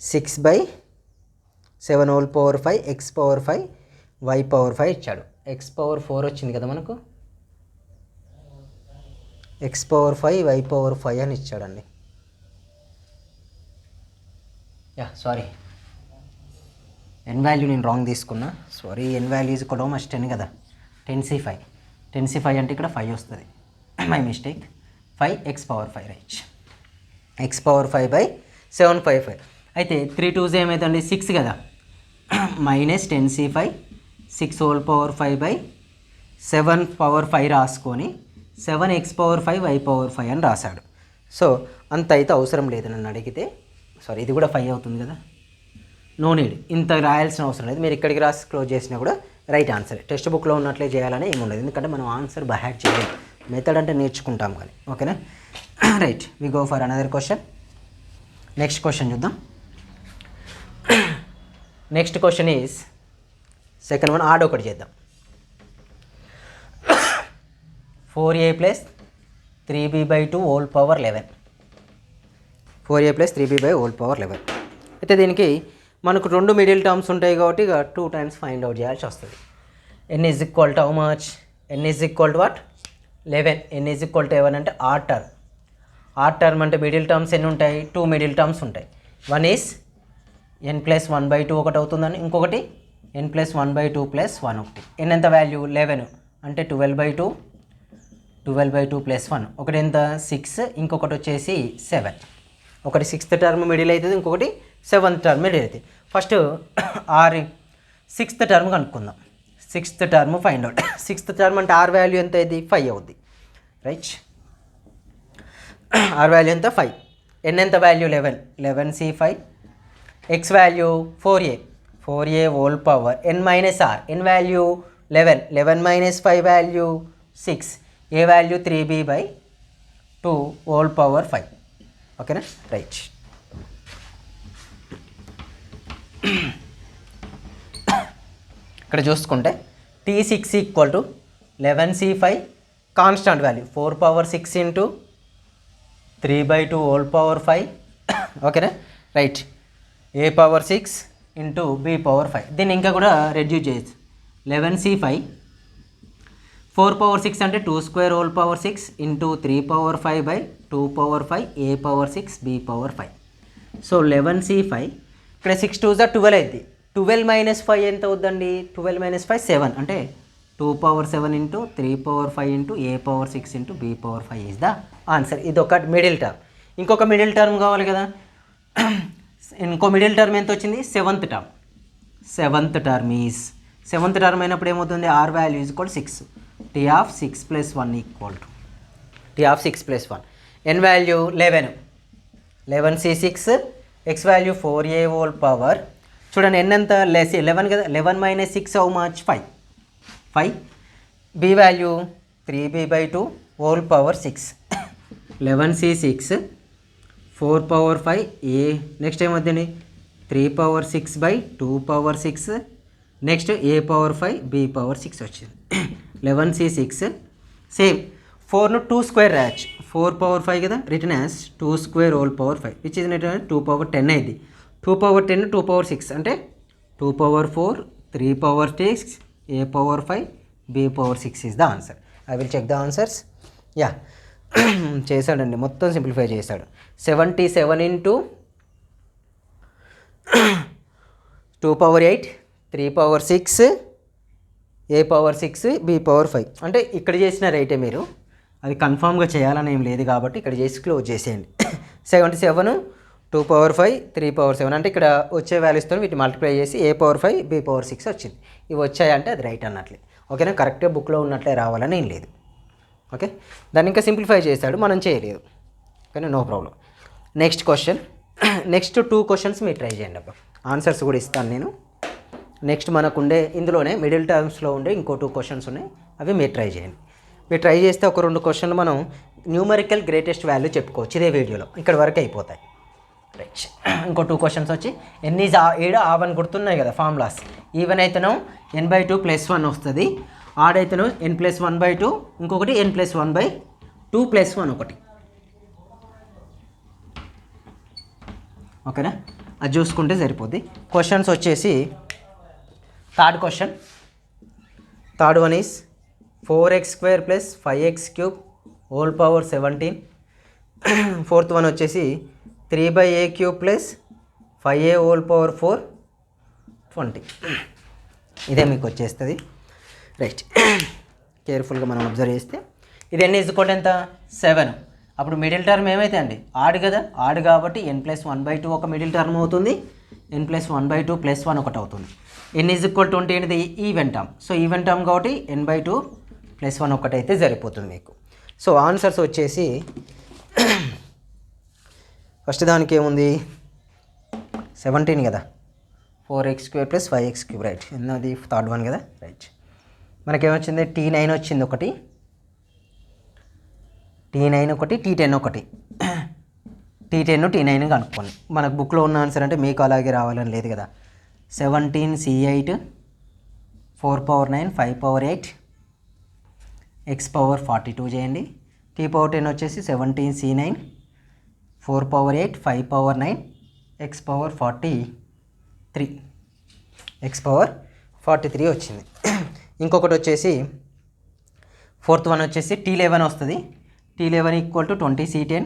6/7 whole power 5 x power 5 y power 5 ఇచ్చాడు. x power 4 వచ్చింది కదా మనకు, x power 5 y power 5 అని ఇచ్చాడండి. సారీ n వాల్యూ నేను రాంగ్ తీసుకున్నా, సారీ n వాల్యూ ఈజ్ కూడా మస్ట్ 10 కదా 10C5 అంటే ఇక్కడ 5 వస్తుంది, my mistake 5 x power 5 right, x power 5/755 అయితే 3 2s ఏమవుతుంది 6 కదా -10C5 6 హోల్ పవర్ 5/7 పవర్ 5 రాసుకొని 7 x పవర్ 5 y పవర్ 5 అని రాశాడు. సో అంత అయితే అవసరం లేదు నన్ను అడిగితే, సారీ ఇది కూడా 5 అవుతుంది కదా, నో నీడ్ ఇంత రాయాల్సిన అవసరం లేదు, మీరు ఇక్కడికి రాసి క్లోజ్ చేసినా కూడా రైట్ ఆన్సర్. టెక్స్ట్ బుక్లో ఉన్నట్లే చేయాలని ఏమి ఉండదు, ఎందుకంటే మనం ఆన్సర్ బై హ్యాట్ చేయాలి, మెథడ్ అంటే నేర్చుకుంటాం కానీ. ఓకేనా right, we go for another question. Next question చూద్దాం. Next question is second one, odd ఒకటి చేద్దాం. 4a + 3b/2 whole power 11 4a + 3b/2 whole power 11 అయితే దీనికి మనకు 2 మిడిల్ టర్మ్స్ ఉంటాయి కాబట్టి ఇక 2 టైమ్స్ ఫైండ్ అవుట్ చేయాల్సి వస్తుంది. n is equal to how much, n is equal to what 11, n is equal to 11 అంటే ఆడ్ టర్మ్ అంటే మిడిల్ టర్మ్స్ ఎన్ని ఉంటాయి 2 మిడిల్ టర్మ్స్ ఉంటాయి. వన్ ఈజ్ n + 1/2 ఒకటి అవుతుందని, ఇంకొకటి n + 1/2 + 1 ఒకటి. n ఎంత వాల్యూ 11 అంటే 12/2 + 1 ఒకటి ఎంత 6, ఇంకొకటి వచ్చేసి 7. ఒకటి 6th టర్మ్ మిడిల్ అవుతుంది, ఇంకొకటి 7th టర్మ్ మిడిల్ అవుతుంది. ఫస్ట్ 6th టర్మ్ కనుక్కుందాం. 6th term find out. 6th term అంటే r వాల్యూ ఎంత అయింది 5 అవుద్ది రైట్, r వాల్యూ ఎంత 5, n ఎంత value 11C5 x value 4a whole power n - r, n value 11 - 5 value 6, a value 3b/2 whole power 5. ఓకేనా right. ఇక్కడ చూసుకుంటే T6 equal to 11C5 constant value 4 power 6 into 3/2 whole power 5. ఓకేనా right, a power 6 into b power 5. దీన్ని ఇంకా కూడా reduce చేయొచ్చు. 11C5 4 power 6 అంటే 2² whole power 6 into 3 power 5/2 power 5 a power 6 b power 5. So 11C5 ఇక్కడ 6 2s 12 అయింది, 12 - 5 ఎంత అవుద్దండి 12 - 5 7 అంటే 2 power 7 into 3 power 5 into a power 6 into b power 5 is the answer. ఇది ఒక మిడిల్ టర్మ్. ఇంకొక మిడిల్ టర్మ్ కావాలి కదా, ఇంకో మిడిల్ టర్మ్ ఎంత వచ్చింది 7th term. 7th term is 7th term అయినప్పుడు ఏమవుతుంది r value is equal 6, t of 6 + 1 equal to t of 6 + 1. n value 11C6 x value 4a whole power చూడండి, n ఎంత 11 కదా, 11 - 6 how much 5, b value 3b/2 whole power 6. 11C6 4 power 5 a, next ఏమవుతుంది 3 power 6/2 power 6, next a power 5 b power 6 వచ్చింది. 11C6 same 4ను 2² రాయచ్చు, 4 power 5 కదా, return as 2² whole power 5 which is return 2 power 10 అయింది. 2 power 10 2 power 6 అంటే 2 power 4 3 power 6 a power 5 b power 6 is the answer. I will check the answers. Yeah చేశాడండి, మొత్తం simplify చేశాడు. 77 into 2 power 8 3 power 6 a power 6 b power 5 అంటే ఇక్కడ చేసిన రైటే, మీరు అది కన్ఫామ్గా చేయాలని ఏం లేదు కాబట్టి ఇక్కడ చేసి క్లోజ్ చేసేయండి. 77 2^5 3^7 అంటే ఇక్కడ వచ్చే వాల్యూస్తో వీటిని మల్టిప్లై చేసి A^5 B^6 వచ్చింది. ఇవి వచ్చాయంటే అది రైట్ అన్నట్లే. ఓకేనా, కరెక్ట్గా బుక్లో ఉన్నట్లే రావాలని ఏం లేదు. ఓకే, దాన్ని ఇంకా సింప్లిఫై చేశాడు, మనం చేయలేదు. ఓకేనా, no problem. Next question, next 2 questions మీరు ట్రై చేయండి అబ్బా, ఆన్సర్స్ కూడా ఇస్తాను నేను. నెక్స్ట్ మనకు ఉండే ఇందులోనే మిడిల్ టర్మ్స్లో ఉండే ఇంకో 2 క్వశ్చన్స్ ఉన్నాయి, అవి మీరు ట్రై చేయండి. మీరు ట్రై చేస్తే ఒక 2 క్వశ్చన్లు మనం న్యూమరికల్ గ్రేటెస్ట్ వాల్యూ చెప్పుకోవచ్చు ఇదే వీడియోలో, ఇక్కడ వరకు అయిపోతాయి. రైట్, ఇంకో 2 క్వశ్చన్స్ వచ్చి ఎన్ ఈజ్ ఈడ ఆవన్ గుర్తున్నాయి కదా ఫార్ములాస్. ఈవెన్ అయితేనో n/2 + 1 వస్తుంది, ఆడ్ అయితేనో n+1/2, ఇంకొకటి n+1/2 + 1 ఒకటి. ఓకేనా, అది చూసుకుంటే సరిపోద్ది. క్వశ్చన్స్ వచ్చేసి third question, third one is 4x² + 5x³ ^ 17. Fourth one వచ్చేసి 3/a³ + 5a ^ 4 20. ఇదే మీకు వచ్చేస్తుంది. రైట్, కేర్ఫుల్గా మనం అబ్జర్వ్ చేస్తే ఇది n = ఎంత 7. అప్పుడు మిడిల్ టర్మ్ ఏమైతే అండి ఆడ్ కదా, ఆడ్ కాబట్టి n+1/2 ఒక మిడిల్ టర్మ్ అవుతుంది, n+1/2 + 1 ఒకటి అవుతుంది. n = 20 అనేది even term, so even term కాబట్టి n/2 + 1 ఒకటి అయితే సరిపోతుంది మీకు. సో ఆన్సర్స్ వచ్చేసి ఫస్ట్ దానికి ఏముంది 17 కదా, 4x² + 5x³, రైట్. అది థర్డ్ వన్ కదా, రైట్. మనకేమొచ్చింది T9 వచ్చింది ఒకటి, T9 ఒకటి, T10 ఒకటి. T10 T9 కనుక్కోండి. మనకు బుక్లో ఉన్న ఆన్సర్ అంటే మీకు అలాగే రావాలని లేదు కదా. 17C8 4^9 5^8 x^42 చేయండి. T10 వచ్చేసి 17C9 4^8 5^9 x^43 వచ్చింది. ఇంకొకటి వచ్చేసి ఫోర్త్ వన్ వచ్చేసి T11 వస్తుంది. T11 = 20C10.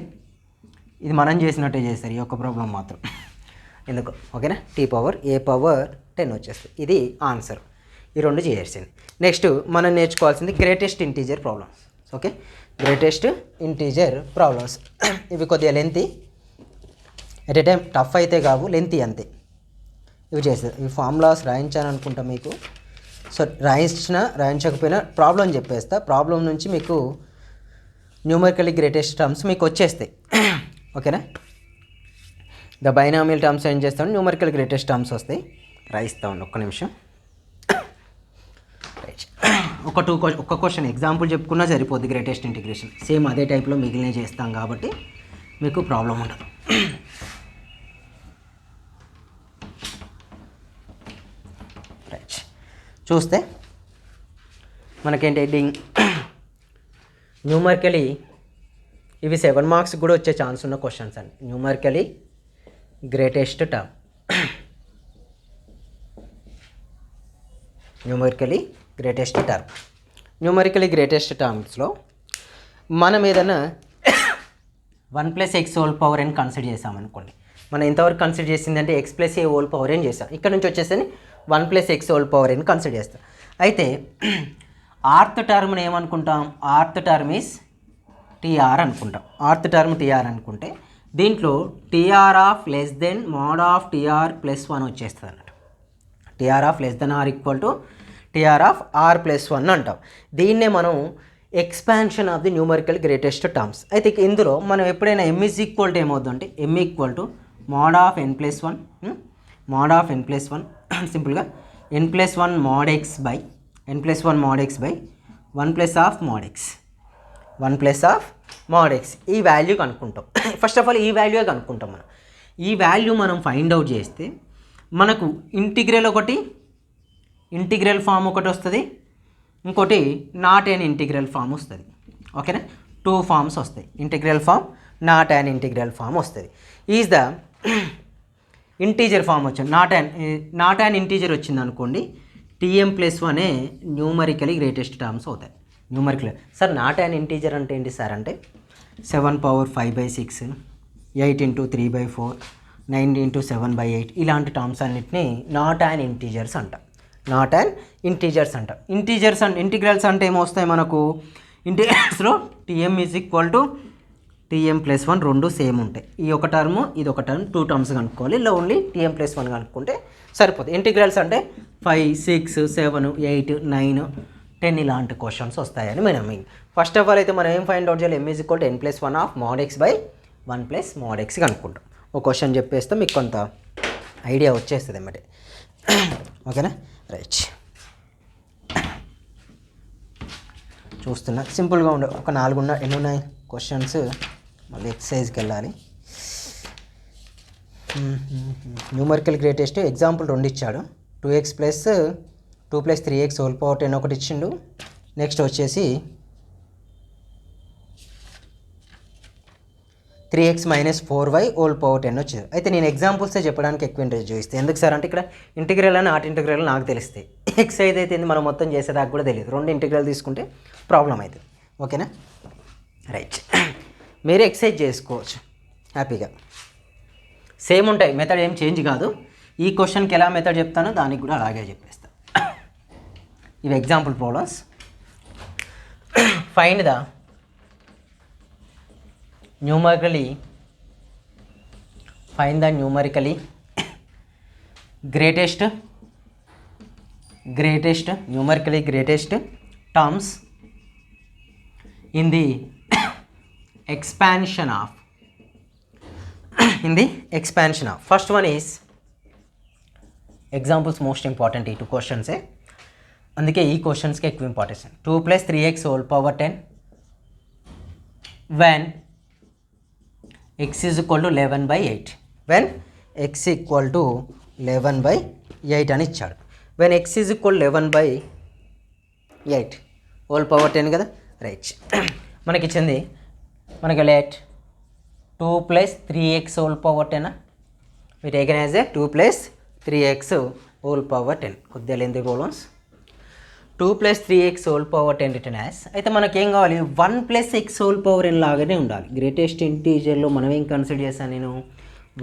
ఇది మనం చేసినట్టే చేస్తారు, ఈ ఒక్క ప్రాబ్లం మాత్రం ఎందుకు. ఓకేనా, T^A^10 వచ్చేస్తుంది. ఇది ఆన్సర్. ఈ 2 చేయాల్సింది. నెక్స్ట్ మనం నేర్చుకోవాల్సింది greatest integer problems. Okay, greatest integer problems ఇవి కొద్దిగా lengthy, at a time tough అయితే కావు, లెంతీ అంతే. ఇవి చేస్తారు. ఇవి ఫార్ములాస్ రాయించాను అనుకుంటా మీకు. సో రాయించకపోయినా ప్రాబ్లం చెప్పేస్తా, ప్రాబ్లం నుంచి మీకు న్యూమరికల్లీ గ్రేటెస్ట్ టర్మ్స్ మీకు వచ్చేస్తాయి. ఓకేనా, ద బైనామియల్ టర్మ్స్ ఏం చేస్తాను, న్యూమరికల్ గ్రేటెస్ట్ టర్మ్స్ వస్తాయి. రాయిస్తా ఉండి ఒక్క నిమిషం. రైట్, ఒక్క క్వశ్చన్ ఎగ్జాంపుల్ చెప్పుకున్నా సరిపోద్ది. గ్రేటెస్ట్ ఇంటిగ్రేషన్ సేమ్ అదే టైప్లో మిగిలిన చేస్తాం కాబట్టి మీకు ప్రాబ్లం ఉండదు. రైట్, చూస్తే మనకేంటి హెడ్డింగ్ న్యూమరికలీ ఇవి 7 మార్క్స్ కూడా వచ్చే ఛాన్స్ ఉన్న క్వశ్చన్స్ అండి. Numerically greatest term, numerically greatest టర్మ్స్లో మనం ఏదైనా 1 + x^n కన్సిడర్ చేసామనుకోండి. మనం ఎంతవరకు కన్సిడర్ చేసిందంటే x + a^n చేసాం. ఇక్కడ నుంచి వచ్చేసి 1 + x^n కన్సిడర్ చేస్తాం. అయితే ఆర్త్ టర్మ్ని ఏమనుకుంటాం, ఆర్త్ టర్మ్ ఈజ్ TR అనుకుంటాం. ఆర్త్ టర్మ్ TR అనుకుంటే దీంట్లో TR of less than mod of TR + 1 వచ్చేస్తుంది అన్నట్టు. TR of less than R equal to TR of R + 1 అంటాం. దీన్నే మనం expansion of the numerical greatest terms. అయితే ఇందులో మనం ఎప్పుడైనా m = ఏమవుతుందంటే m = mod of n + 1 mod of n + 1 సింపుల్గా n + 1 mod x by 1 + mod x ఈ వాల్యూ కనుక్కుంటాం. ఫస్ట్ ఆఫ్ ఆల్ ఈ వాల్యూ కనుక్కుంటాం మనం. ఈ వాల్యూ మనం ఫైండ్ అవుట్ చేస్తే మనకు ఇంటిగ్రల్ ఫామ్ ఒకటి వస్తుంది, ఇంకోటి నాట్ ఎన్ ఇంటిగ్రల్ ఫామ్ వస్తుంది. ఓకేనా, 2 ఫామ్స్ వస్తాయి, integral form, not an integral form వస్తుంది. ఈజ్ ద ఇంటీజర్ ఫామ్ వచ్చింది, నాట్ యాన్ ఇంటీజర్ వచ్చింది అనుకోండి, Tm+1 న్యూమరికలీ గ్రేటెస్ట్ టర్మ్స్ అవుతాయి. Numerical sir not an integer అంటే ఏంటి సార్ అంటే 7^5/6 8 × 3/4 9 × 7/8 ఇలాంటి టర్మ్స్ అన్నిటిని నాట్ యాన్ ఇంటీజర్స్ అంటాం. ఇంటీజర్స్ అండ్ ఇంటిగ్రల్స్ అంటే ఏమొస్తాయి మనకు, ఇంటిగ్రల్స్లో Tm = tm+1 రెండు సేమ్ ఉంటాయి. ఈ ఒక టర్మ్ ఇది ఒక టర్మ్ 2 టర్మ్స్ కనుక్కోవాలి. ఇలా ఓన్లీ tm+1 కనుక్కుంటే సరిపోతుంది. ఇంటిగ్రల్స్ అంటే 5, 6, 7, 8, 9, 10 ఇలాంటి క్వశ్చన్స్ వస్తాయని మనం ఫస్ట్ ఆఫ్ ఆల్ అయితే మనం ఏం ఫైండ్ అవుట్ చేయాలి, m=n+1 of mod x by 1 + mod x కనుక్కుంటాం. ఒక క్వశ్చన్ చెప్పేస్తే మీకు కొంత ఐడియా వచ్చేస్తుంది అన్నమాట. ఓకేనా, రైట్. చూస్తున్నా సింపుల్గా ఉండే ఒక 4 ఎన్ని ఉన్నాయి క్వశ్చన్స్. మళ్ళీ ఎక్సర్సైజ్కి వెళ్ళాలి. న్యూమరికల్ గ్రేటెస్ట్ ఎగ్జాంపుల్ 2 ఇచ్చాడు. 2x + 2 + 3x హోల్ పవర్ 10 ఒకటి ఇచ్చిండు. నెక్స్ట్ వచ్చేసి 3x - 4y హోల్ పవర్ 10 వచ్చింది. అయితే నేను ఎగ్జాంపుల్సే చెప్పడానికి ఎక్కువ ఇంట్రెస్ట్ చూపిస్తాను. ఎందుకు సార్ అంటే ఇక్కడ ఇంటిగ్రల్ అని నాట్ ఇంటిగ్రల్ నాకు తెలుస్తాయి. ఎక్సైజ్ అయితే మనం మొత్తం చేసేదాకా కూడా తెలియదు. 2 ఇంటిగ్రల్ తీసుకుంటే ప్రాబ్లం అవుతుంది. ఓకేనా, రైట్. మీరు ఎక్సైజ్ చేసుకోవచ్చు హ్యాపీగా. సేమ్ ఉంటాయి, మెథడ్ ఏం చేంజ్ కాదు. ఈ క్వశ్చన్కి ఎలా మెథడ్ చెప్తానో దానికి కూడా అలాగే చెప్పేస్తాను. ఇవి example problems. Find the numerically greatest terms in the expansion of first one is examples most important. ఈ 2 క్వశ్చన్సే, అందుకే ఈ క్వశ్చన్స్కి ఎక్కువ importance. 2 + 3x whole power 10 when x = 11/8 అని ఇచ్చాడు. when x = 11/8 హోల్ పవర్ 10 కదా, రైట్. మనకి ఇచ్చింది, మనకి let 2 + 3x whole power 10 we taken as a 2 + 3x whole power 10. కొద్దిగా lengthy problems. 2 + 3x whole power 10 return as. అయితే మనకేం కావాలి, 1 + x హోల్ పవర్ n లాగానే ఉండాలి. గ్రేటెస్ట్ ఇంటీజర్లో మనం ఏం కన్సిడర్ చేశాను నేను,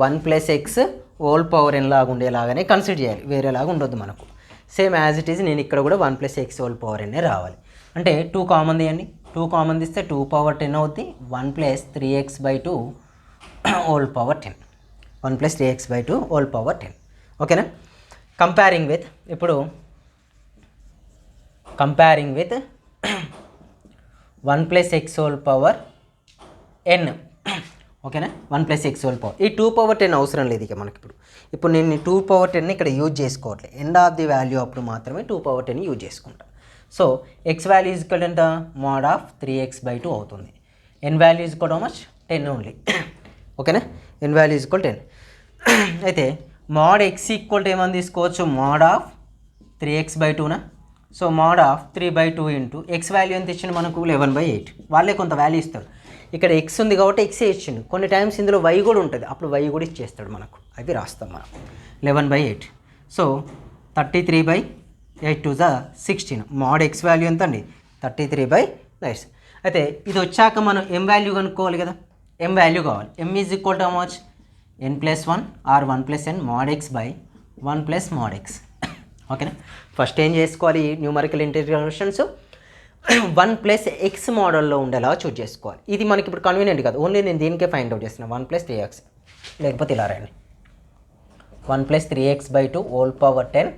1 + x హోల్ పవర్ n లాగా ఉండేలాగానే కన్సిడర్ చేయాలి, వేరేలాగా ఉండొద్దు మనకు. సేమ్ యాజ్ ఇట్ ఈజ్ నేను ఇక్కడ కూడా 1 + x హోల్ పవర్ n రావాలి. అంటే 2 కామన్ తీయండి. 2 కామన్ తీస్తే 2 పవర్ 10 అవుద్ది. 1 + 3x/2 whole power 10. 1 + 3x/2 whole power 10. ఓకేనా. Comparing with 1 + x whole power n. ఓకేనా, 1 + x హోల్ పవర్. ఈ 2 పవర్ 10 అవసరం లేదు ఇక మనకి. ఇప్పుడు నేను 2 పవర్ 10 ఇక్కడ యూజ్ చేసుకోవట్లేదు. ఎండ్ ఆఫ్ ది వాల్యూ అప్పుడు మాత్రమే 2 పవర్ 10 యూజ్ చేసుకుంటాను. So x value is equal ఎంత, mod ఆఫ్ 3x/2 అవుతుంది. n value is equal how much, 10 only. ఓకేనా, n వాల్యూ ఈజ్ ఈక్వల్ 10. అయితే mod x ఈక్వల్ ఏమని తీసుకోవచ్చు, mod ఆఫ్ 3x/2నా. So mod of 3/2 into x value ఎంత ఇచ్చింది మనకు, 11/8. వాళ్ళే కొంత వాల్యూ ఇస్తారు. ఇక్కడ x ఉంది కాబట్టి x ఇచ్చిండు. కొన్ని టైమ్స్ ఇందులో y కూడా ఉంటుంది, అప్పుడు y కూడా ఇచ్చేస్తాడు మనకు. అవి రాస్తాం మనం. 11/8. సో 33/8 = 16. mod x వాల్యూ ఎంత అండి, 33/9. అయితే ఇది వచ్చాక మనం m వాల్యూ కనుక్కోవాలి కదా. m వాల్యూ కావాలి. m is equal to how much, n+1 or 1 + n mod x by 1 + mod x. ఓకేనా. ఫస్ట్ ఏం చేసుకోవాలి, న్యూమరికల్ ఇంటిగ్రేషన్స్ 1 + x మోడల్లో ఉండేలా చూజ్ చేసుకోవాలి. ఇది మనకి ఇప్పుడు కన్వీనియంట్ కాదు, ఓన్లీ నేను దీనికే ఫైండ్ అవుట్ చేస్తున్నాను. 1 + 3x, లేకపోతే ఇలా రాయండి, 1 + 3x/2 whole power 10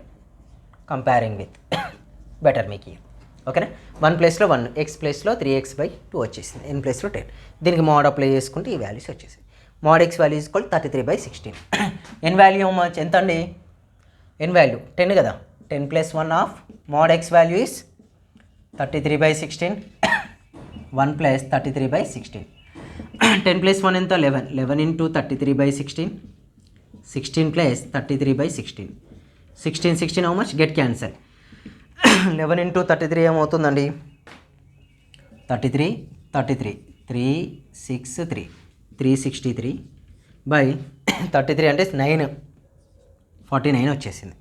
comparing with better మీకు. ఓకేనా. 1 ప్లేస్లో 1, x ప్లేస్లో 3x/2 వచ్చేసింది, n ప్లేస్లో 10. దీనికి మోడ్ అప్లై చేసుకుంటే ఈ వాల్యూస్ వచ్చేసాయి. mod x value is equal 33/16. n value much ఎంత అండి, n వాల్యూ 10 కదా. 10 + 1 of mod x value is 33/16. 1 + 33/16. 10 + 1 ఎంత, 11. 11 × 33/16. 16 + 33/16. 16 హౌ మచ్, గెట్ క్యాన్సల్. 11 × 33 ఏమవుతుందండి, 33 363 363/33 అంటే 9, 49 వచ్చేసింది.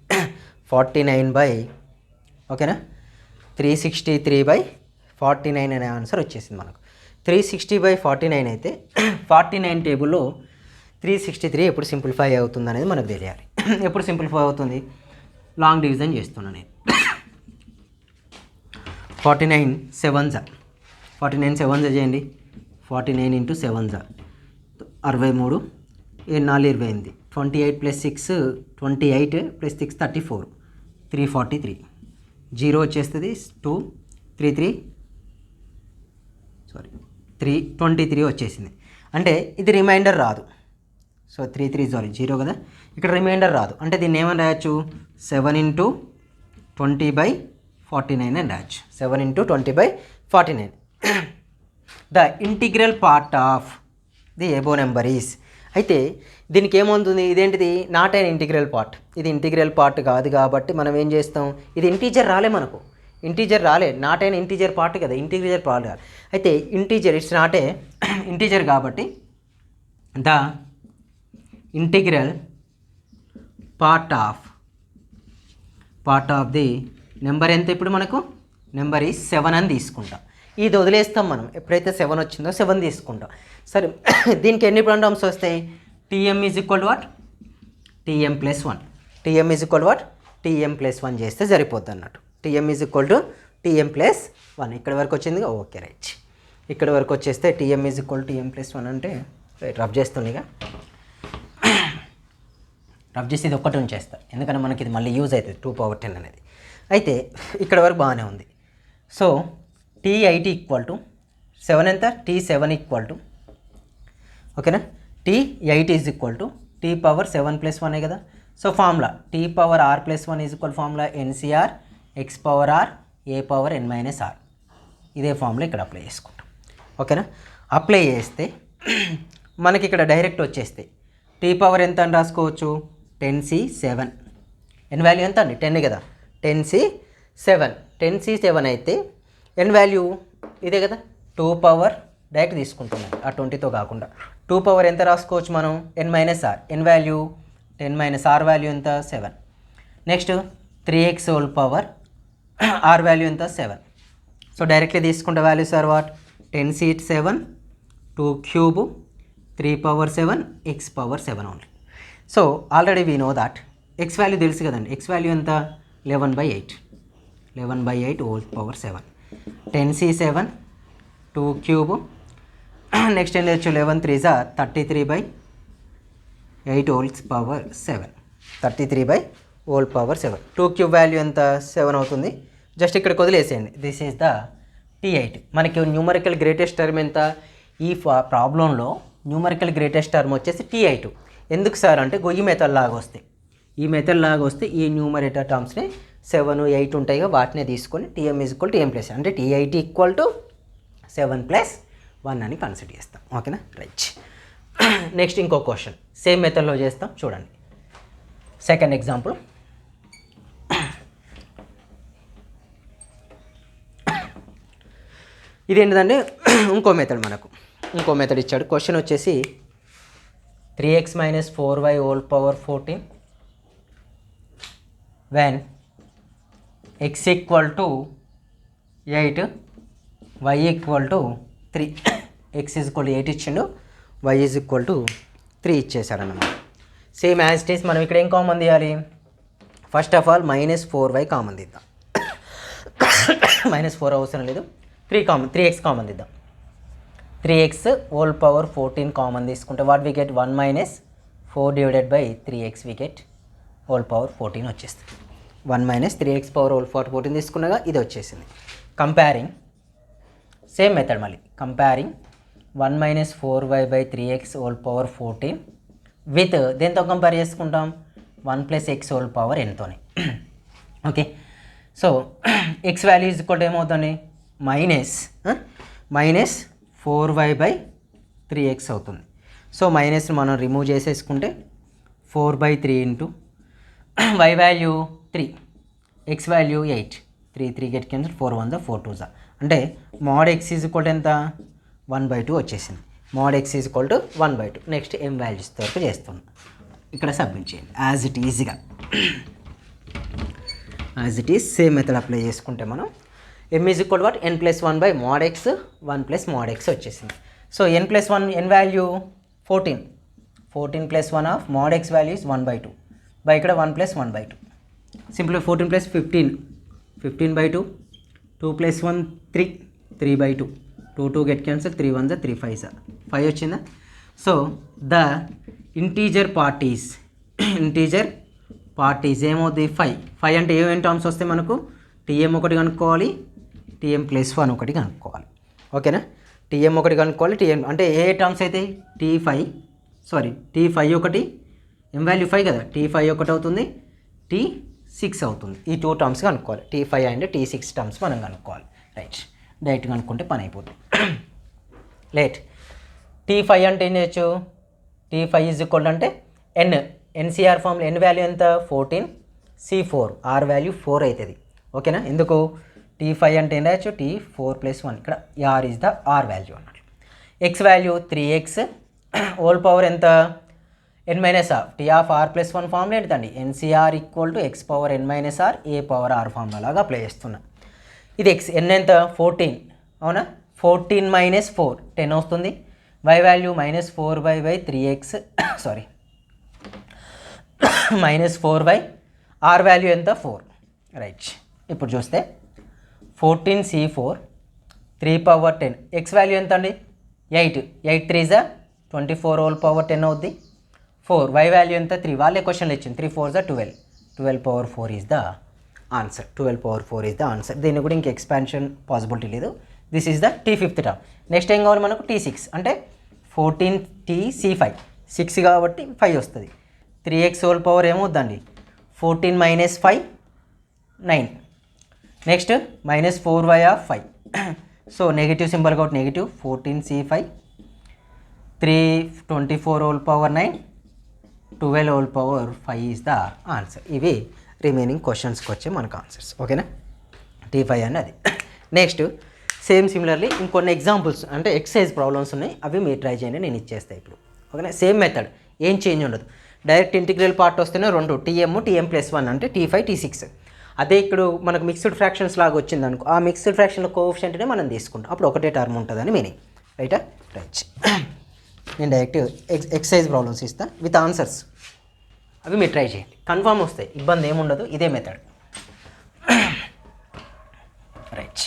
49 ఓకేనా, 363/49 అనే ఆన్సర్ వచ్చేసింది మనకు. 360/49 అయితే 49 టేబుల్లో 363 ఎప్పుడు సింప్లిఫై అవుతుంది అనేది మనకు తెలియాలి. ఎప్పుడు సింప్లిఫై అవుతుంది, లాంగ్ డివిజన్ చేస్తున్నాను నేను. 49 7s చేయండి, 49 ఇంటూ 7 జా 63, 4 28, 28 ప్లస్ 6 28 ప్లస్ 6 34, 343, 0 వచ్చేస్తుంది 2 3 3 23 వచ్చేసింది. అంటే ఇది రిమైండర్ రాదు. సో 0 కదా, ఇక్కడ రిమైండర్ రాదు. అంటే దీన్ని ఏమని రాయొచ్చు, 7 ఇంటూ 20/49 అని రాయొచ్చు. 7 into 20/49. The integral part of the above number is. అయితే దీనికి ఏమవుతుంది, ఇదేంటిది నాట్ అండ్ ఇంటిగ్రల్ పార్ట్. ఇది ఇంటిగ్రల్ పార్ట్ కాదు కాబట్టి మనం ఏం చేస్తాం, ఇది ఇంటీజర్ రాలే, మనకు ఇంటీజర్ రాలే, నాట్ అండ్ ఇంటీజర్ పార్ట్ కదా, ఇంటిగ్రల్ పార్ట్ కాదు. అయితే integer, it's not a integer కాబట్టి the integral part of the number ఎంత, ఇప్పుడు మనకు నెంబర్ ఈ 7 అని తీసుకుంటాం. ఇది వదిలేస్తాం మనం, ఎప్పుడైతే 7 వచ్చిందో 7 తీసుకుంటాం. సరే, దీనికి ఎన్ని ప్రాబ్లమ్స్ వస్తాయి, TM is equal to what, TM plus 1, TM is equal to what, TM plus 1 చేస్తే సరిపోద్ది అన్నట్టు. TM is equal to TM plus 1. ఇక్కడ వరకు వచ్చింది, ఓకే రైట్. ఇక్కడ వరకు వచ్చేస్తే TM is equal to TM plus 1 అంటే రైట్, రఫ్ చేస్తుందిగా, రఫ్ చేసి ఇది ఒక్కటి ఉంచేస్తా, ఎందుకంటే మనకి ఇది మళ్ళీ యూజ్ అవుతుంది 2/10 అనేది. అయితే ఇక్కడ వరకు బాగానే ఉంది. సో T8 ఈక్వల్ టు 7 ఎంత, T7 ఈక్వల్ టు, ఓకేనా, T8 is equal to T⁻7 + 1 కదా. So formula T⁻r+1 is equal formula NCR x⁻r a⁻n-r. ఇదే ఫార్ములా ఇక్కడ అప్లై చేసుకుంటాం, ఓకేనా. అప్లై చేస్తే మనకి ఇక్కడ డైరెక్ట్ వచ్చేస్తాయి. T పవర్ ఎంత అని రాసుకోవచ్చు, 10C7. ఎన్ వాల్యూ ఎంత అండి, 10 కదా, 10C7 అయితే ఎన్ వాల్యూ ఇదే కదా, 2 పవర్ డైరెక్ట్ తీసుకుంటున్నాం ఆ 20తో కాకుండా. 2 పవర్ ఎంత రాసుకోవచ్చు మనం, n-r, ఎన్ వాల్యూ 10 - r వాల్యూ ఎంత 7. Next 3x whole power r value ఎంత 7. సో డైరెక్ట్లీ తీసుకుంటే values are what, 10C7, 2 cube, 3/7, x⁻7 only. So already we know that x value తెలుసు కదండి, x వాల్యూ ఎంత 11/8, 11/8 whole power 7. 10C7, 2 cube, next ఏం లేచ్చు, 11 3 33/8 whole power 7, 33/7. 2 cube value ఎంత 7 అవుతుంది. Just ఇక్కడికి వదిలేసేయండి. This is the T8. మనకి న్యూమరికల్ గ్రేటెస్ట్ టర్మ్ ఎంత, ఈ ప్రాబ్లంలో న్యూమరికల్ గ్రేటెస్ట్ టర్మ్ వచ్చేసి T8. ఎందుకు సార్ అంటే ఈ మెథడ్ లాగా వస్తాయి, ఈ మెథడ్ లాగా వస్తే ఈ న్యూమరేటర్ టర్మ్స్ని 7 8 ఉంటాయి, వాటిని తీసుకొని TM is equal to TM plus, అంటే T8 ఈక్వల్ టు 7 + 1 అని కన్సిడర్ చేస్తాం, ఓకేనా రైట్. నెక్స్ట్ ఇంకో క్వశ్చన్ సేమ్ మెథడ్లో చేస్తాం, చూడండి. సెకండ్ ఎగ్జాంపుల్, ఇదేంటిదంటే ఇంకో మెథడ్, మనకు ఇంకో మెథడ్ ఇచ్చాడు. క్వశ్చన్ వచ్చేసి 3x - 4y whole power 14 when x equal to 8, y equal to 3. x is equal to 8 ఇచ్చిండు, y ఈజ్ ఈక్వల్ టు 3 ఇచ్చేసాడు అన్నమాట. Same as it is. మనం ఇక్కడ ఏం కామన్ తీయాలి, first of all -4y common తీద్దాం. -4 అవసరం లేదు, 3x కామన్ తీద్దాం. 3x హోల్ పవర్ 14 కామన్ తీసుకుంటే what we get, 1 - 4 / 3x we get whole power 14 వచ్చేస్తుంది. 1 - 3x పవర్ హోల్ పవర్ 14 తీసుకున్నాగా ఇది వచ్చేసింది. కంపేరింగ్ సేమ్ మెథడ్, మళ్ళీ comparing 1 - 4y / 3x whole power 14 with దేంతో కంపేర్ చేసుకుంటాం, 1 + x హోల్ పవర్ nతోనే. Okay, so x value is equal to ఏమవుతుంది, -4y / 3x అవుతుంది. సో మైనస్ మనం రిమూవ్ చేసేసుకుంటే 4/3 into y value 3, x value 8, 3 get cancel, 4 1 4 2 అంటే mod x is equal to ఎంత, 1/2 వచ్చేసింది. mod x is equal to 1/2. Next m values వరకు చేస్తున్నాం, ఇక్కడ సబ్మిట్ చేయండి యాజ్ ఇట్ ఈజ్గా. As it is same method apply చేసుకుంటే మనం m is equal what, n+1 / mod x, 1 + mod x వచ్చేసింది. So n+1, n value 14, 14 + 1 of mod x value is 1/2 by ఇక్కడ 1 + 1/2. Simple 14 + 15, 15/2, 2 + 1 3, 3/2, 2 get cancel, 3 1 3 5 5 వచ్చిందా. So the integer parties ఏమవుతుంది 5 అంటే ఏమేమి terms వస్తే మనకు టీఎం ఒకటి కనుక్కోవాలి, టీఎం ప్లస్ 1 ఒకటి కనుక్కోవాలి. ఓకేనా, టీఎం ఒకటి కనుక్కోవాలి, టీఎం అంటే ఏ టర్మ్స్ అయితే T5 ఒకటి, ఎం వాల్యూ 5 కదా, T5 ఒకటి అవుతుంది, T6 అవుతుంది. ఈ 2 టర్మ్స్ కనుక్కోవాలి. T5 అండ్ T6 టర్మ్స్ మనం కనుక్కోవాలి. రైట్, డైరెక్ట్ కనుక్కుంటే పని అయిపోతుంది. లేట్ T5 అంటే ఏం చేయొచ్చు, T5 ఈజ్ ఈక్వల్ అంటే ఎన్సీఆర్ ఫామ్లో ఎన్ వాల్యూ ఎంత 14, C4 ఆర్ వాల్యూ 4 అవుతుంది. ఓకేనా, ఎందుకు T5 అంటే ఏం రాయొచ్చు T4 + 1, ఇక్కడ R is the are value అన్నట్టు. X value 3x whole power ఎంత n-r, T(r+1) ఫామ్లో ఏంటండి NCR = x power n-r a power r ఫామ్లో లాగా అప్లై చేస్తున్నా. ఇది x n ఎంత 14, అవునా, 14 - 4 10 వస్తుంది. y value -4y/3x -4y, r value ఎంత 4. రైట్, ఇప్పుడు చూస్తే 14C4 3/10, x వాల్యూ ఎంత అండి 8 3 = 24 హోల్ పవర్ 10 అవుద్ది. 4 y వాల్యూ ఎంత 3, వాళ్ళే క్వశ్చన్లు ఇచ్చింది, 3 4 = 12, 12/4 is the answer. 12/4 is the answer. దీన్ని కూడా ఇంక ఎక్స్పాన్షన్ పాసిబిలిటీ లేదు. This is the T5th term. Next ఏం కావాలి మనకు T6 అంటే 14TC5 6 కాబట్టి 5 వస్తుంది. 3x హోల్ పవర్ ఏమవుద్దండి 14 - 5 9. Next -4y/5. సో నెగిటివ్ సింబల్ కాబట్టి negative 14C5 324 whole power 9 12 whole power 5 is the answer. ఇవి రిమైనింగ్ క్వశ్చన్స్కి వచ్చే మనకు ఆన్సర్స్. ఓకేనా, T5 అని అది. నెక్స్ట్ సేమ్ సిమిలర్లీ ఇంకొన్ని ఎగ్జాంపుల్స్ అంటే ఎక్సర్సైజ్ ప్రాబ్లమ్స్ ఉన్నాయి, అవి మీరు ట్రై చేయండి, నేను ఇచ్చేస్తాను ఇప్పుడు. ఓకేనా, సేమ్ మెథడ్, ఏం చేంజ్ ఉండదు. డైరెక్ట్ ఇంటిగ్రల్ పార్ట్ వస్తేనే 2 TM+1 అంటే T5 T6. అదే ఇక్కడ మనకు మిక్స్డ్ ఫ్రాక్షన్స్ లాగా వచ్చింది అనుకో, ఆ మిక్స్డ్ ఫ్రాక్షన్లో కోఎఫిషియంట్నే మనం తీసుకుంటాం, అప్పుడు ఒకటే టర్మ్ ఉంటుందని మీనింగ్. రైటా, రైట్. నేను డైరెక్ట్ ఎక్సర్సైజ్ ప్రాబ్లమ్స్ ఇస్తాను విత్ ఆన్సర్స్, అవి మీరు ట్రై చేయండి, కన్ఫామ్ వస్తాయి, ఇబ్బంది ఏముండదు. ఇదే మెథడ్. రైట్,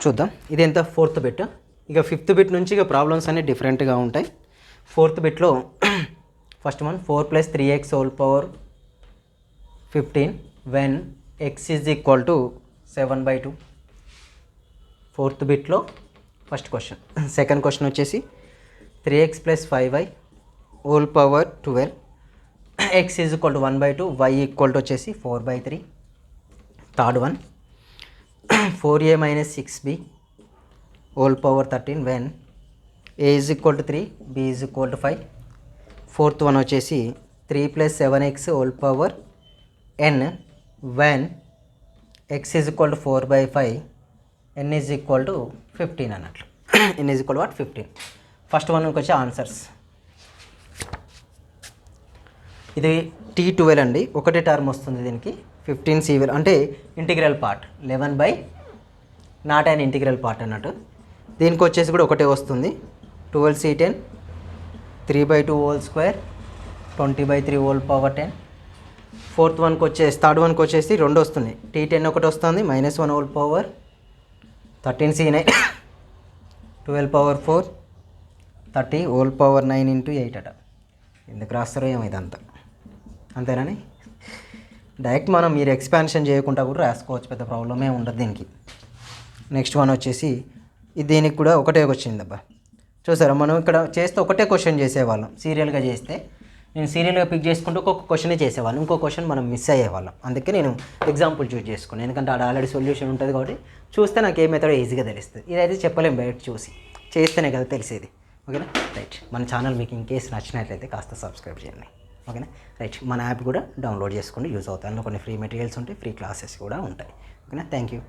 చూద్దాం. ఇది ఎంత 4th బిట్. ఇక 5th బిట్ నుంచి ఇక ప్రాబ్లమ్స్ అన్నీ డిఫరెంట్గా ఉంటాయి. 4th బిట్లో first one 4 + 3x whole power 15 when x = 7/2. 4th బిట్లో ఫస్ట్ క్వశ్చన్. సెకండ్ క్వశ్చన్ వచ్చేసి 3x + 5y whole power 12 x = 1/2 y = వచ్చేసి 4/3. Third one 4a - 6b whole power 13 when a = 3 b = 5. Fourth one వచ్చేసి 3 + 7x whole power n when x = 4/5 n = 15 అన్నట్లు. n = what 15. First వన్కి వచ్చే answers ఇది T12 అండి, ఒకటే term వస్తుంది దీనికి. 15C అంటే integral part 11 not and integral part అన్నట్టు. దీనికి వచ్చేసి కూడా ఒకటే వస్తుంది 12C10 3/2 whole square 20/3 whole power 10. Third వన్కి వచ్చేసి 2 వస్తున్నాయి, T10 ఒకటి వస్తుంది -1 whole power 13C9 12/4 30 whole power 9 × 8 అట. ఎందుకు రాస్తారో ఏమో ఇదంతా, అంతేనాని. డైరెక్ట్ మనం మీరు ఎక్స్పాన్షన్ చేయకుండా కూడా రాసుకోవచ్చు, పెద్ద ప్రాబ్లమే ఉండదు దీనికి. నెక్స్ట్ వన్ వచ్చేసి దీనికి కూడా ఒకటే వచ్చింది అబ్బా. చూసారా, మనం ఇక్కడ చేస్తే ఒకటే క్వశ్చన్ చేసేవాళ్ళం. సీరియల్గా చేస్తే నేను సీరియల్గా పిక్ చేసుకుంటూ ఒక్కొక్క క్వశ్చనే చేసేవాళ్ళం, ఇంకో క్వశ్చన్ మనం మిస్ అయ్యేవాళ్ళం. అందుకే నేను ఎగ్జాంపుల్ చూస్ చేసుకున్నాను, ఎందుకంటే ఆడ ఆల్రెడీ సొల్యూషన్ ఉంటుంది కాబట్టి చూస్తే నాకు ఏ మెథడ్ ఈజీగా తెలుస్తుంది. ఇదైతే చెప్పలేము, బయట చూసి చేస్తేనే కదా తెలిసేది. ఓకేనా, రైట్. మన ఛానల్ మీకు ఇన్ కేసు నచ్చినట్లయితే కాస్త సబ్స్క్రైబ్ చేయండి. ఓకేనా, రైట్. మన యాప్ కూడా డౌన్లోడ్ చేసుకోండి, యూజ్ అవుతాయి. అందులో కొన్ని ఫ్రీ మెటీరియల్స్ ఉంటాయి, ఫ్రీ క్లాసెస్ కూడా ఉంటాయి. ఓకేనా, థ్యాంక్ యూ.